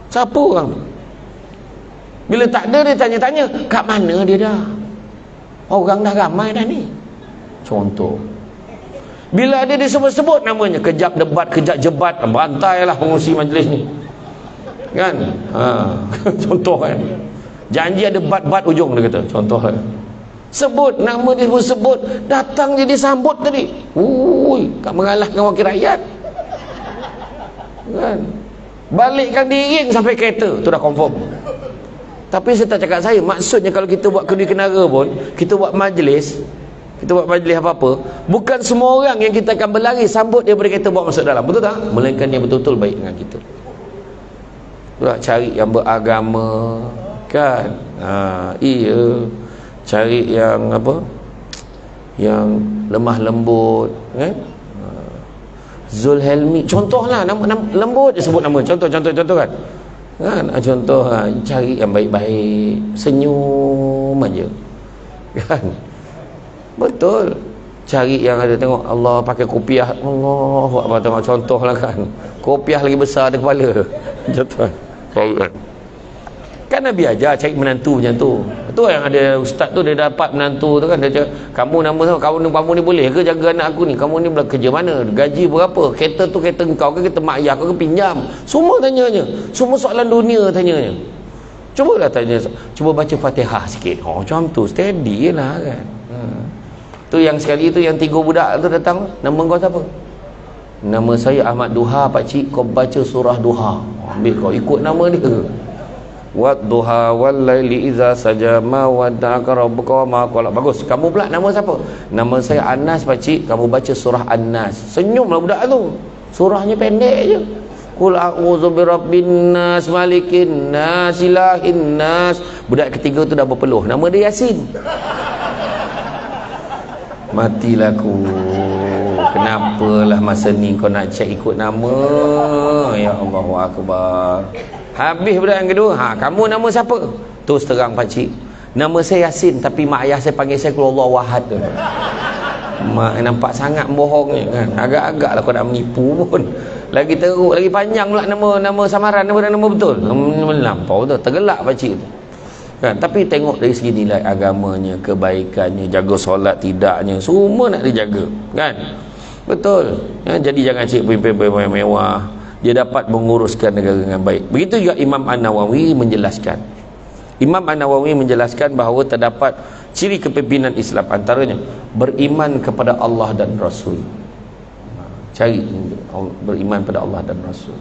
Siapa orang tu? Bila tak ada dia tanya-tanya, kat mana dia dah? Orang dah ramai dah ni. Contoh. Bila ada disebut-sebut namanya, kejap debat, kejap jebat, bantailah pengurusi majlis ni. Kan? Contoh kan. Janji ada bat-bat ujung dia kata. Contoh kan. Sebut nama dia sebut, datang je disambut tadi. Kat mengalahkan wakil rakyat. Kan? Balikkan diiring sampai kereta, tu dah confirm. Tapi saya tak cakap saya, maksudnya kalau kita buat kedui kenara pun, kita buat majlis apa-apa, bukan semua orang yang kita akan berlari sambut dia daripada kereta bawa masuk dalam, betul tak? Melainkan dia betul-betul baik dengan kita. Betul tak? Cari yang beragama, kan? Iya. Cari yang apa? Yang lemah lembut, kan? Zulhelmi, contohlah nama lembut dia sebut nama, contoh kan? Kan? Contoh, cari yang baik-baik, senyum aja. Kan? Betul. Cari yang ada, tengok Allah pakai kopiah, Allah apa tengok contohlah kan. Kopiah lagi besar dari kepala. Contoh. Kan? Kan Nabi ajar cari menantu macam tu. Tu yang ada ustaz tu, dia dapat menantu tu kan, dia cakap, kamu nama kamu ni boleh ke jaga anak aku ni? Kamu ni kerja mana? Gaji berapa? Kereta tu kereta engkau ke kereta mak ayah kau ke pinjam? Semua tanyanya. Semua soalan dunia tanyanya. Cubalah tanya, cuba baca Fatihah sikit. Macam tu, steady lah kan. Tu yang sekali tu yang 3 budak tu datang, nama kau siapa? Nama saya Ahmad Duha pakcik, kau baca surah Duha. Ambil kau ikut nama dia. Wadduha wallaili iza saja ma wadda'aka rabbuka wa ma qala. Bagus. Kamu pula nama siapa? Nama saya Anas pakcik, kamu baca surah An-Nas. Senyumlah budak tu. Surahnya pendek je. Qul a'udzu birabbin nas, malikin nas, ilahin nas. Budak ketiga tu dah berpeluh. Nama dia Yasin. Matilah aku. Kenapalah masa ni kau nak cek ikut nama? Ya Allahu Akbar. Habis budak yang kedua, kamu nama siapa? Terus terang pakcik, nama saya Yasin, tapi mak ayah saya panggil saya Qul Huwallahu Ahad. Mak nampak sangat bohongnya kan. Agak-agak lah kau nak menipu pun. Lagi teruk, lagi panjang pula nama samaran daripada nama betul. Melampau tu, tergelak pakcik tu. Kan? Tapi tengok dari segi nilai agamanya, kebaikannya, jaga solat tidaknya, semua nak dijaga. Kan? Betul. Ya, jadi jangan cik pemimpin mewah. Dia dapat menguruskan negara dengan baik. Begitu juga Imam An-Nawawi menjelaskan. Imam An-Nawawi menjelaskan bahawa terdapat ciri kepimpinan Islam, antaranya beriman kepada Allah dan Rasul. Cari beriman pada Allah dan Rasul.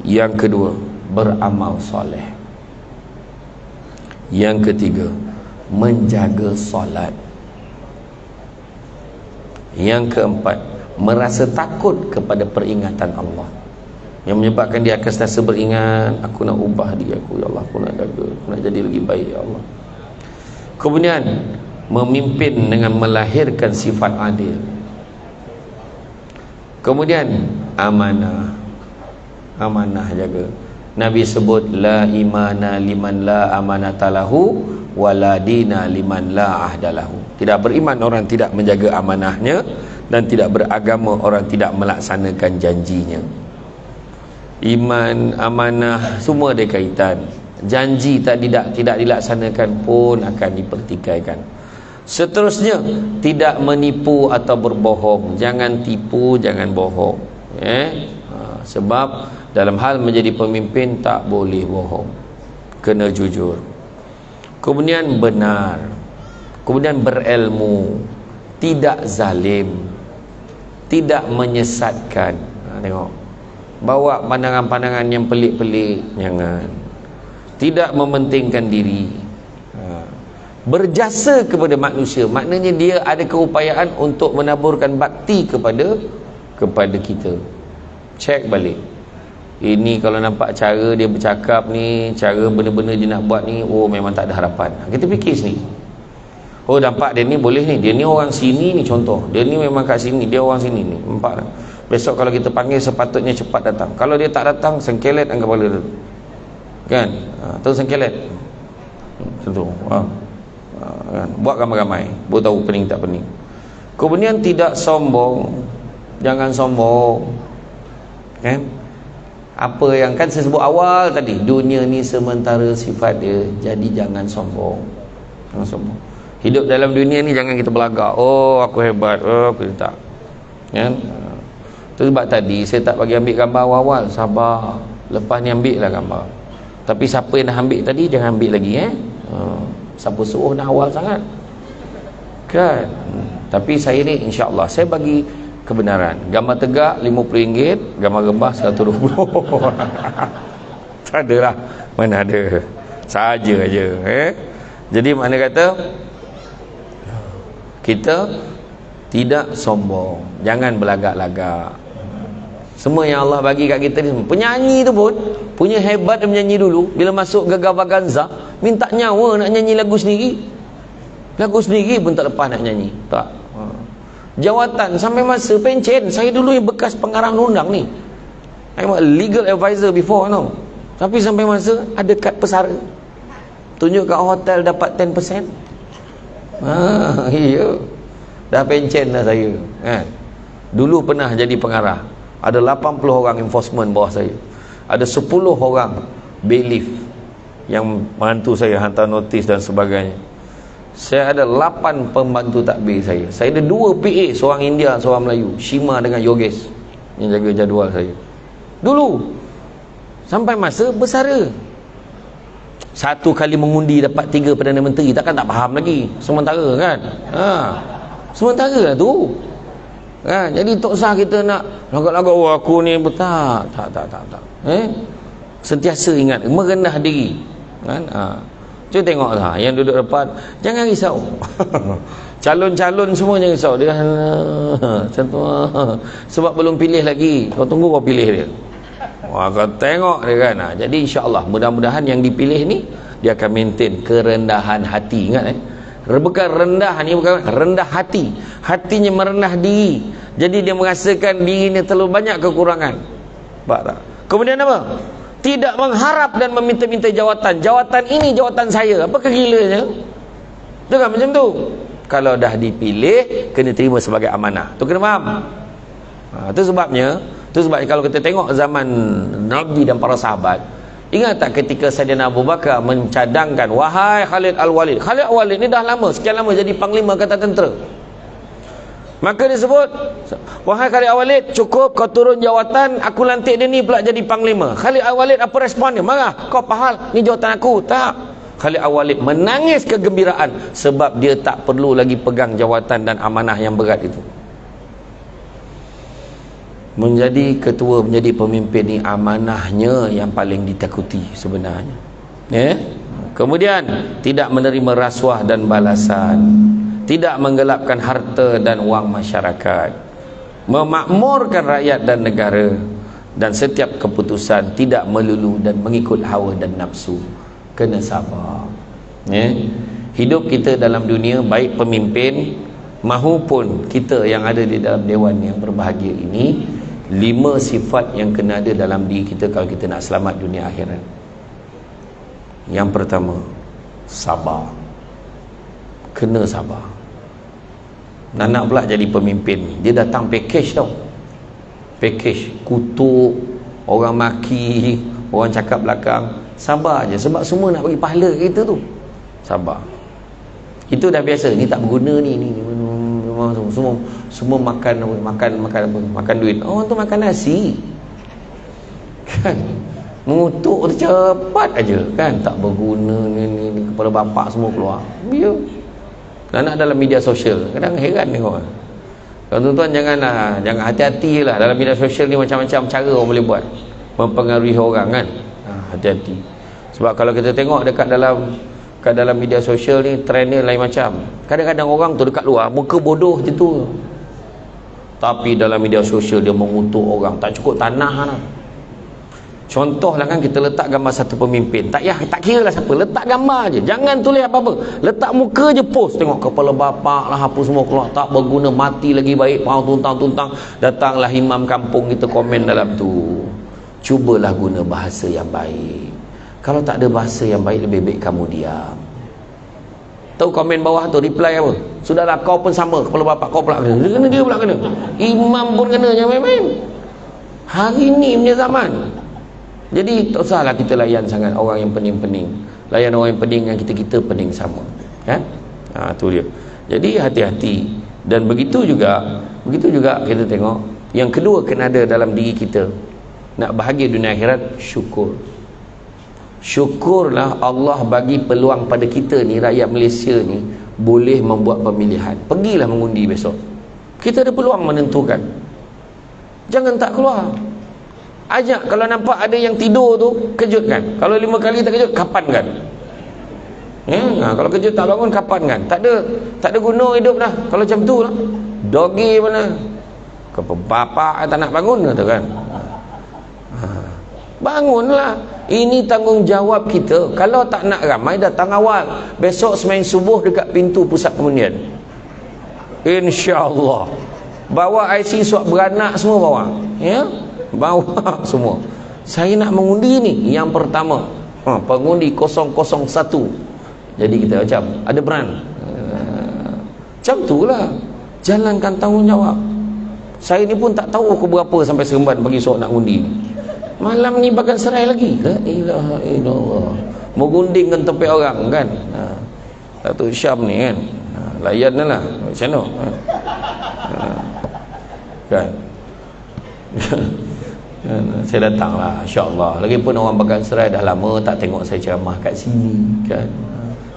Yang kedua, beramal soleh. Yang ketiga, menjaga solat. Yang keempat, merasa takut kepada peringatan Allah, yang menyebabkan dia akan sentiasa beringat, aku nak ubah diri aku, ya Allah, aku nak jaga, aku nak jadi lagi baik, ya Allah. Kemudian memimpin dengan melahirkan sifat adil. Kemudian amanah jaga. Nabi sebut la imana liman la amanatalahu wala dina liman la ahdalahu. Tidak beriman orang tidak menjaga amanahnya, dan tidak beragama orang tidak melaksanakan janjinya. Iman, amanah, semua ada kaitan. Janji tidak dilaksanakan pun akan dipertikaikan. Seterusnya, tidak menipu atau berbohong. Jangan tipu, jangan bohong. Sebab dalam hal menjadi pemimpin tak boleh bohong, kena jujur. Kemudian benar. Kemudian berilmu, tidak zalim, tidak menyesatkan. Tengok, bawa pandangan-pandangan yang pelik-pelik, jangan. Tidak mementingkan diri, berjasa kepada manusia, maknanya dia ada keupayaan untuk menaburkan bakti kepada kita. Cek balik. Ini kalau nampak cara dia bercakap ni, cara benda-benda dia nak buat ni, memang tak ada harapan. Kita fikir sendiri. Nampak dia ni boleh ni, dia ni orang sini ni, contoh dia ni memang kat sini, dia orang sini ni, nampak tak? Besok kalau kita panggil sepatutnya cepat datang. Kalau dia tak datang, sengkelet dengan kepala dia, kan? Terus sengkelet. Contoh kan? Buat ramai-ramai, baru tahu pening tak pening. Kemudian tidak sombong. Jangan sombong, kan? Apa yang kan saya sebut awal tadi, dunia ni sementara sifat dia. Jadi jangan sombong. Jangan sombong. Hidup dalam dunia ni jangan kita belagak, oh aku hebat, oh aku tak, kan? Itu sebab tadi saya tak bagi ambil gambar awal-awal. Sabar, lepas ni ambil lah gambar. Tapi siapa yang dah ambil tadi, jangan ambil lagi, siapa suruh dah awal sangat, kan? Tapi saya ni insya-Allah saya bagi kebenaran. Gambar tegak RM50, gambar gembah RM120. Tak adalah, mana ada, saja aja. Jadi mana kata kita tidak sombong, jangan belagak-lagak. Semua yang Allah bagi kat kita ni, penyanyi tu pun punya hebat dia menyanyi dulu. Bila masuk Gagal Vaganza, minta nyawa nak nyanyi lagu sendiri. Lagu sendiri pun tak lepas nak nyanyi. Tak. Jawatan sampai masa pencen. Saya dulu yang bekas pengarah undang ni, I'm a legal advisor before, no. Tapi sampai masa ada kad pesara, tunjuk kat hotel dapat 10%. Iya. Dah pencen dah saya, kan? Dulu pernah jadi pengarah. Ada 80 orang enforcement bawah saya. Ada 10 orang bailiff yang bantu saya hantar notis dan sebagainya. Saya ada 8 pembantu takbir saya. Saya ada 2 PA, seorang India, seorang Melayu, Shima dengan Yogesh, yang jaga jadual saya. Dulu sampai masa bersara. Satu kali mengundi dapat 3 Perdana Menteri, takkan tak faham lagi. Sementara kan? Sementara lah tu. Jadi tak usah kita nak lagak-lagak, oh aku ni tak. Sentiasa ingat merendah diri, kan? Cuba tengoklah yang duduk depan, jangan risau. Calon-calon semua jangan risau. Dia macam tu, sebab belum pilih lagi. Kau tunggu kau pilih dia. Wah, kau tengok dia kan. Jadi insya-Allah mudah-mudahan yang dipilih ni dia akan maintain kerendahan hati. Ingat bukan rendah ni, bukan rendah hati. Hatinya merendah diri. Jadi dia merasakan dirinya terlalu banyak kekurangan. Nampak tak? Kemudian apa? Tidak mengharap dan meminta-minta jawatan. Jawatan ini jawatan saya. Apa kegilanya? Itu kan macam tu. Kalau dah dipilih, kena terima sebagai amanah. Tu kena faham. Itu sebabnya kalau kita tengok zaman Nabi dan para sahabat, ingat tak ketika Sayyidina Abu Bakar mencadangkan, wahai Khalid Al-Walid. Khalid Al-Walid ni dah lama, sekian lama jadi panglima kata tentera. Maka dia sebut, wahai Khalid Al-Walid, cukup kau turun jawatan, aku lantik dia ni pula jadi panglima. Khalid Al-Walid apa respon dia? Marah, kau pahal, ni jawatan aku. Tak. Khalid Al-Walid menangis kegembiraan sebab dia tak perlu lagi pegang jawatan dan amanah yang berat itu. Menjadi ketua, menjadi pemimpin ni amanahnya yang paling ditakuti sebenarnya. Kemudian tidak menerima rasuah dan balasan, tidak menggelapkan harta dan wang masyarakat, memakmurkan rakyat dan negara, dan setiap keputusan tidak melulu dan mengikut hawa dan nafsu. Kena sabar. Hidup kita dalam dunia, baik pemimpin mahupun kita yang ada di dalam dewan yang berbahagia ini, 5 sifat yang kena ada dalam diri kita kalau kita nak selamat dunia akhirat. Yang pertama, sabar. Kena sabar. Nak pula jadi pemimpin, dia datang package tau. Package, kutuk, orang maki, orang cakap belakang. Sabar je, sebab semua nak bagi pahala kita tu. Sabar. Itu dah biasa, ni tak berguna ni semua makan duit. Orang tu makan nasi, kan? Mengutuk tu cepat aja, kan? Tak berguna ni kepala bapak semua keluar. Dia nak dalam media sosial, kadang heran ni orang. Tuan-tuan jangan hati-hati lah. Dalam media sosial ni macam-macam cara orang boleh buat mempengaruhi orang, kan? Hati-hati. Sebab kalau kita tengok dekat dalam media sosial ni, trend ni lain macam. Kadang-kadang orang tu dekat luar muka bodoh je tu, tapi dalam media sosial dia mengutuk orang tak cukup tanah lah. Contoh lah, kan, kita letak gambar satu pemimpin, tak kira lah siapa, letak gambar je, jangan tulis apa-apa, letak muka je, post, tengok kepala bapak lah apa semua keluar, tak berguna, mati lagi baik, tuntang-tuntang. Datanglah imam kampung kita komen dalam tu. Cubalah guna bahasa yang baik. Kalau tak ada bahasa yang baik, lebih baik kamu diam. Tahu komen bawah tu reply apa? Sudahlah, kau pun sama, kepala bapak kau pula kena. Dia pula kena. Imam pun kena, jangan main-main. Hari ni punya zaman. Jadi tak usahlah kita layan sangat orang yang pening-pening. Layan orang yang pening dengan kita pening sama. Kan? Tu dia. Jadi hati-hati. Dan begitu juga kita tengok. Yang kedua kena ada dalam diri kita. Nak bahagia dunia akhirat, syukur. Syukurlah Allah bagi peluang pada kita ni, rakyat Malaysia ni, boleh membuat pemilihan. Pergilah mengundi besok. Kita ada peluang menentukan. Jangan tak keluar. Ajak, kalau nampak ada yang tidur tu, kejutkan. Kalau 5 kali tak kejut, kapankan. Kalau kejut tak bangun, kapankan. Tak ada guna hidup dah. Kalau macam tu lah. Dogi mana? Bapak tak nak bangun kata kan. Bangunlah. Ini tanggungjawab kita. Kalau tak nak ramai, datang awal. Besok semain subuh dekat pintu pusat pengundian. InsyaAllah. Bawa IC suap beranak semua bawa. Ya? Bawa semua. Saya nak mengundi ni. Yang pertama, pengundi 001. Jadi kita macam ada beran. Macam tu lah. Jalankan tanggungjawab. Saya ni pun tak tahu aku berapa sampai seremban bagi suap nak undi. Malam ni bakal serai lagi. La ilaha illallah. Mengunding dengan tempat orang kan. Datuk Syam ni kan. Layan lah. Macam mana? Kan. Saya datang lah, insyaAllah. Lagipun orang bakal serai dah lama tak tengok saya ceramah kat sini kan.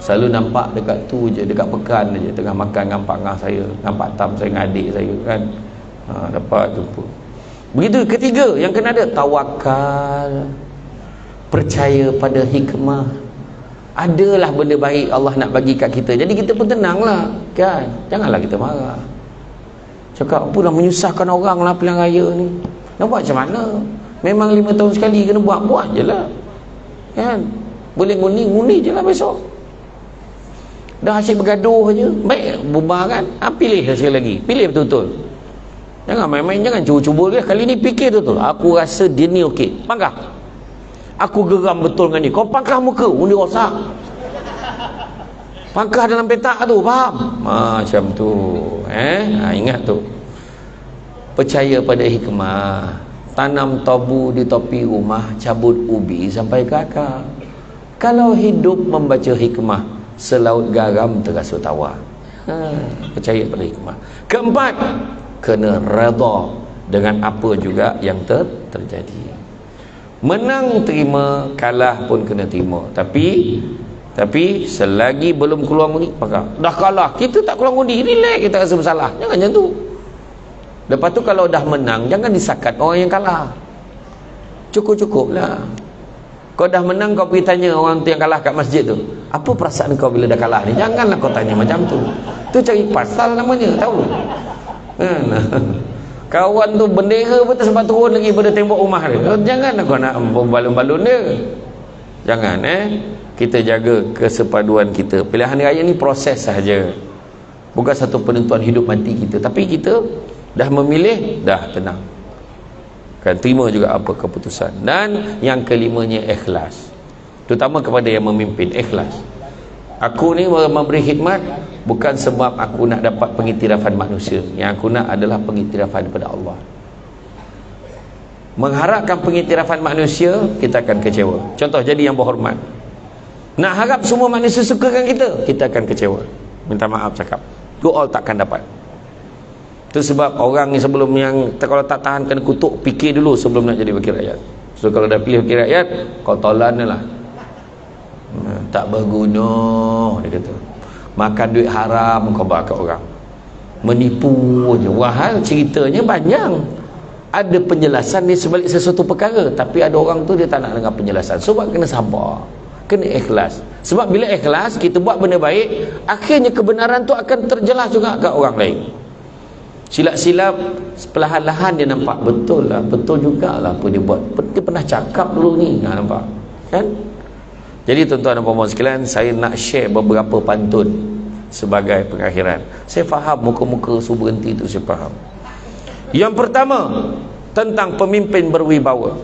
Selalu nampak dekat tu je, dekat pekan je, tengah makan dengan Pak Ngah saya, dengan Pak Tam saya, dengan adik saya kan. Dapat jumpa. Begitu. Ketiga yang kena ada, tawakal, percaya pada hikmah. Adalah benda baik Allah nak bagi kat kita, jadi kita pun tenanglah kan. Janganlah kita marah. Cakap apalah menyusahkan orang lah pilihan raya ni. Nak buat macam mana? Memang 5 tahun sekali kena buat je lah kan. Boleh ngundi je lah besok. Dah asyik bergaduh je, baik bubar kan. Pilih sekali lagi, pilih betul-betul. Jangan main-main, jangan cuba-cuba. Kali ni fikir betul. Aku rasa dia ni okey, pangkah. Aku geram betul dengan ni. Kau pangkah muka, undi rosak. Pangkah dalam petak tu, faham? Macam tu. Ingat tu. Percaya pada hikmah. Tanam tabu di topi rumah, cabut ubi sampai ke akar. Kalau hidup membaca hikmah, selaut garam terasa tawar. Percaya pada hikmah. Keempat, kena redha dengan apa juga yang terjadi. Menang terima, kalah pun kena terima. Tapi selagi belum keluar undi, maka dah kalah, kita tak keluar undi, relax, kita rasa bersalah. Jangan macam tu. Lepas tu kalau dah menang, jangan disakat orang yang kalah. Cukup-cukup lah. Kau dah menang, kau pergi tanya orang tu yang kalah kat masjid tu, apa perasaan kau bila dah kalah ni? Janganlah kau tanya macam tu. Tu cari pasal namanya, tahu? Kawan tu bendera pun tak sempat turun lagi pada tembok rumah dia. Janganlah kau nak balun-balun dia. Jangan kita jaga kesepaduan kita. Pilihan raya ni proses sahaja, bukan satu penentuan hidup mati kita. Tapi kita dah memilih, dah tenang kan, terima juga apa keputusan. Dan yang kelimanya, ikhlas. Terutama kepada yang memimpin, ikhlas. Aku ni memberi khidmat bukan sebab aku nak dapat pengiktirafan manusia. Yang aku nak adalah pengiktirafan daripada Allah. Mengharapkan pengiktirafan manusia, kita akan kecewa. Contoh, jadi yang berhormat, nak harap semua manusia sukakan kita akan kecewa. Minta maaf cakap, tu all takkan dapat. Itu sebab orang ni sebelum yang kalau tak tahan kena kutuk, fikir dulu sebelum nak jadi wakil rakyat. So kalau dah pilih wakil rakyat, kau tolan lah. Tak berguna, dia kata. Makan duit haram kau bakar orang, menipu je. Wahal ceritanya banyak. Ada penjelasan di sebalik sesuatu perkara, tapi ada orang tu dia tak nak dengar penjelasan. Sebab kena sabar, kena ikhlas. Sebab bila ikhlas, kita buat benda baik, akhirnya kebenaran tu akan terjelas juga kat orang lain. Silap-silap, perlahan-lahan dia nampak betul lah, betul jugalah apa dia buat. Dia pernah cakap dulu ni, nampak kan? Jadi tuan-tuan dan puan-puan sekalian, saya nak share beberapa pantun sebagai pengakhiran. Saya faham muka-muka suruh berhenti tu, saya faham. Yang pertama, tentang pemimpin berwibawa.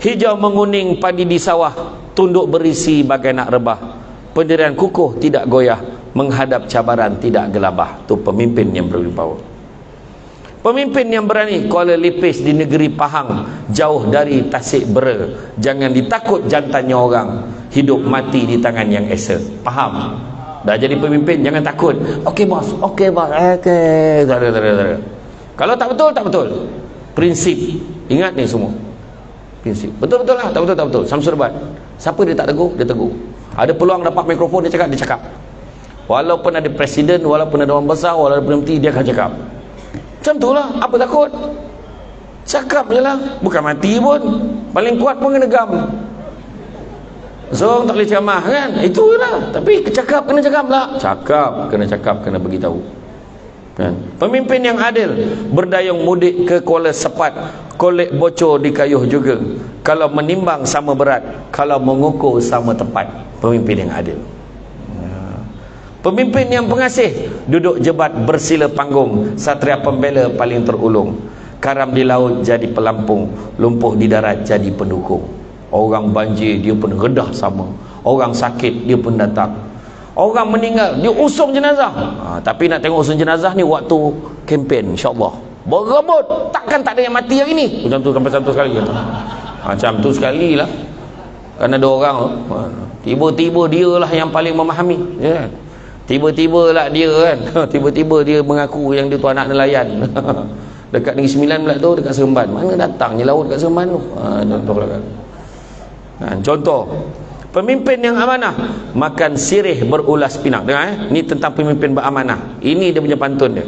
Hijau menguning padi di sawah, tunduk berisi bagai nak rebah. Pendirian kukuh tidak goyah, menghadap cabaran tidak gelabah. Tu pemimpin yang berwibawa. Pemimpin yang berani. Kuala Lipis di negeri Pahang, jauh dari tasik bera. Jangan ditakut jantannya orang, hidup mati di tangan yang esa. Faham? Dah jadi pemimpin, jangan takut. Okey bos, okey bos, okey. Kalau tak betul, tak betul. Prinsip. Ingat ni semua. Prinsip. Betul-betul lah, tak betul, tak betul. Samsul Debat. Siapa dia tak tegur, dia tegur. Ada peluang dapat mikrofon, dia cakap, dia cakap. Walaupun ada presiden, walaupun ada orang besar, walaupun ada menteri, dia akan cakap. Macam tu lah, apa takut? Cakap je lah. Bukan mati pun. Paling kuat pun kena gam. So, tak boleh ceramah kan? Itulah. Tapi cakap, kena cakap lah. Cakap, kena beritahu. Kan? Pemimpin yang adil, berdayung mudik ke Kuala Sepat, kolek bocor di Kayuh juga. Kalau menimbang sama berat, kalau mengukur sama tepat. Pemimpin yang adil. Pemimpin yang pengasih, duduk jebat bersila panggung, satria pembela paling terulung. Karam di laut jadi pelampung, lumpuh di darat jadi pendukung. Orang banjir dia pun redah sama, orang sakit dia pun datang, orang meninggal dia usung jenazah. Tapi nak tengok usung jenazah ni waktu kempen, insyaAllah berebut, takkan tak ada yang mati hari ni. Macam tu sampai satu sekali kata. Macam tu sekali lah. Kan ada orang tiba-tiba dia lah yang paling memahami, ya. Tiba-tiba lah dia kan, tiba-tiba dia mengaku yang dia tu anak nelayan. Dekat Negeri Sembilan pula tu, dekat Seremban. Mana datangnya laut dekat Seremban tu? Contoh kan. Contoh, pemimpin yang amanah, makan sirih berulas pinang. Dengar ni tentang pemimpin beramanah. Ini dia punya pantun dia.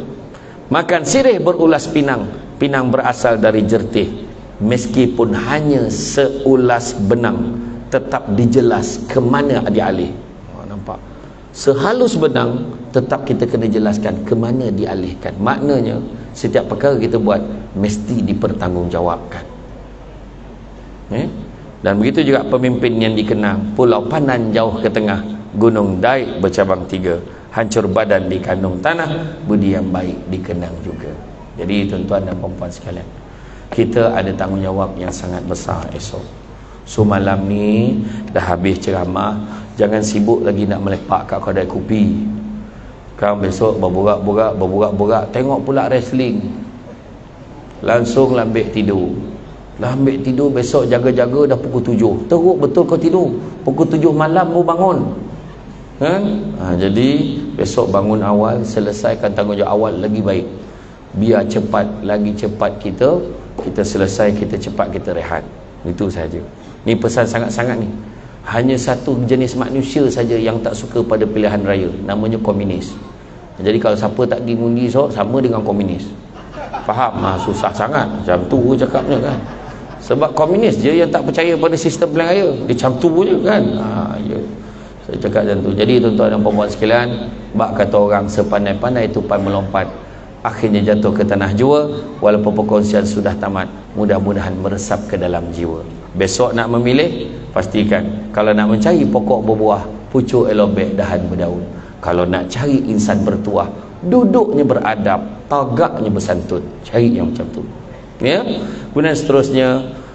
Makan sirih berulas pinang, pinang berasal dari jertih. Meskipun hanya seulas benang, tetap dijelas ke mana dialih. Nampak? Sehalus benang, tetap kita kena jelaskan ke mana dialihkan. Maknanya setiap perkara kita buat mesti dipertanggungjawabkan. Dan begitu juga pemimpin yang dikenang. Pulau Panan jauh ke tengah, Gunung Daik bercabang 3, hancur badan di kandung tanah, budi yang baik dikenang juga. Jadi tuan-tuan dan puan-puan sekalian, kita ada tanggungjawab yang sangat besar esok. So malam ni dah habis ceramah, jangan sibuk lagi nak melepak kat kedai kopi. Kau besok berborak-borak, tengok pula wrestling, langsung lambik tidur. Lambik tidur, besok jaga-jaga dah pukul 7. Teruk betul kau tidur, pukul 7 malam mu bangun kan? Jadi besok bangun awal, selesaikan tanggungjawab awal lagi baik. Biar cepat, lagi cepat kita selesai, kita cepat kita rehat. Itu saja. Ni pesan sangat-sangat ni. Hanya satu jenis manusia saja yang tak suka pada pilihan raya, namanya komunis. Jadi kalau siapa tak pergi mengundi esok, sama dengan komunis. Faham? Susah sangat. Macam tu cakapnya kan. Sebab komunis je yang tak percaya pada sistem pilihan raya. Dia macam tu je kan. Ya. Saya cakap macam tu. Jadi tuan-tuan dan puan-puan sekalian, bak kata orang sepandai-pandai tupai melompat, akhirnya jatuh ke tanah jua. Walaupun perkongsian sudah tamat, mudah-mudahan meresap ke dalam jiwa. Besok nak memilih, pastikan kalau nak mencari pokok berbuah, pucuk elobek dahan berdaun. Kalau nak cari insan bertuah, duduknya beradab, tagaknya bersantun. Cari yang macam tu. Ya. Kemudian seterusnya,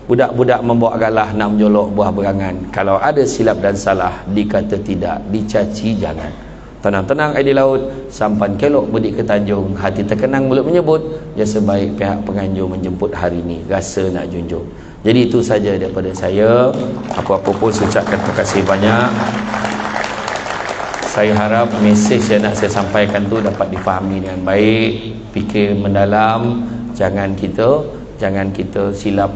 budak-budak membawa galah nak menjolok buah berangan. Kalau ada silap dan salah, dikata tidak, dicaci jangan. Tenang-tenang air di laut, sampan kelok bedik ke tanjung, hati terkenang mulut menyebut, jasa baik pihak penganjur menjemput hari ini, rasa nak junjung. Jadi itu saja daripada saya. Apa-apa pun saya ucapkan terima kasih banyak. Saya harap mesej yang nak saya sampaikan tu dapat difahami dengan baik, fikir mendalam, jangan kita silap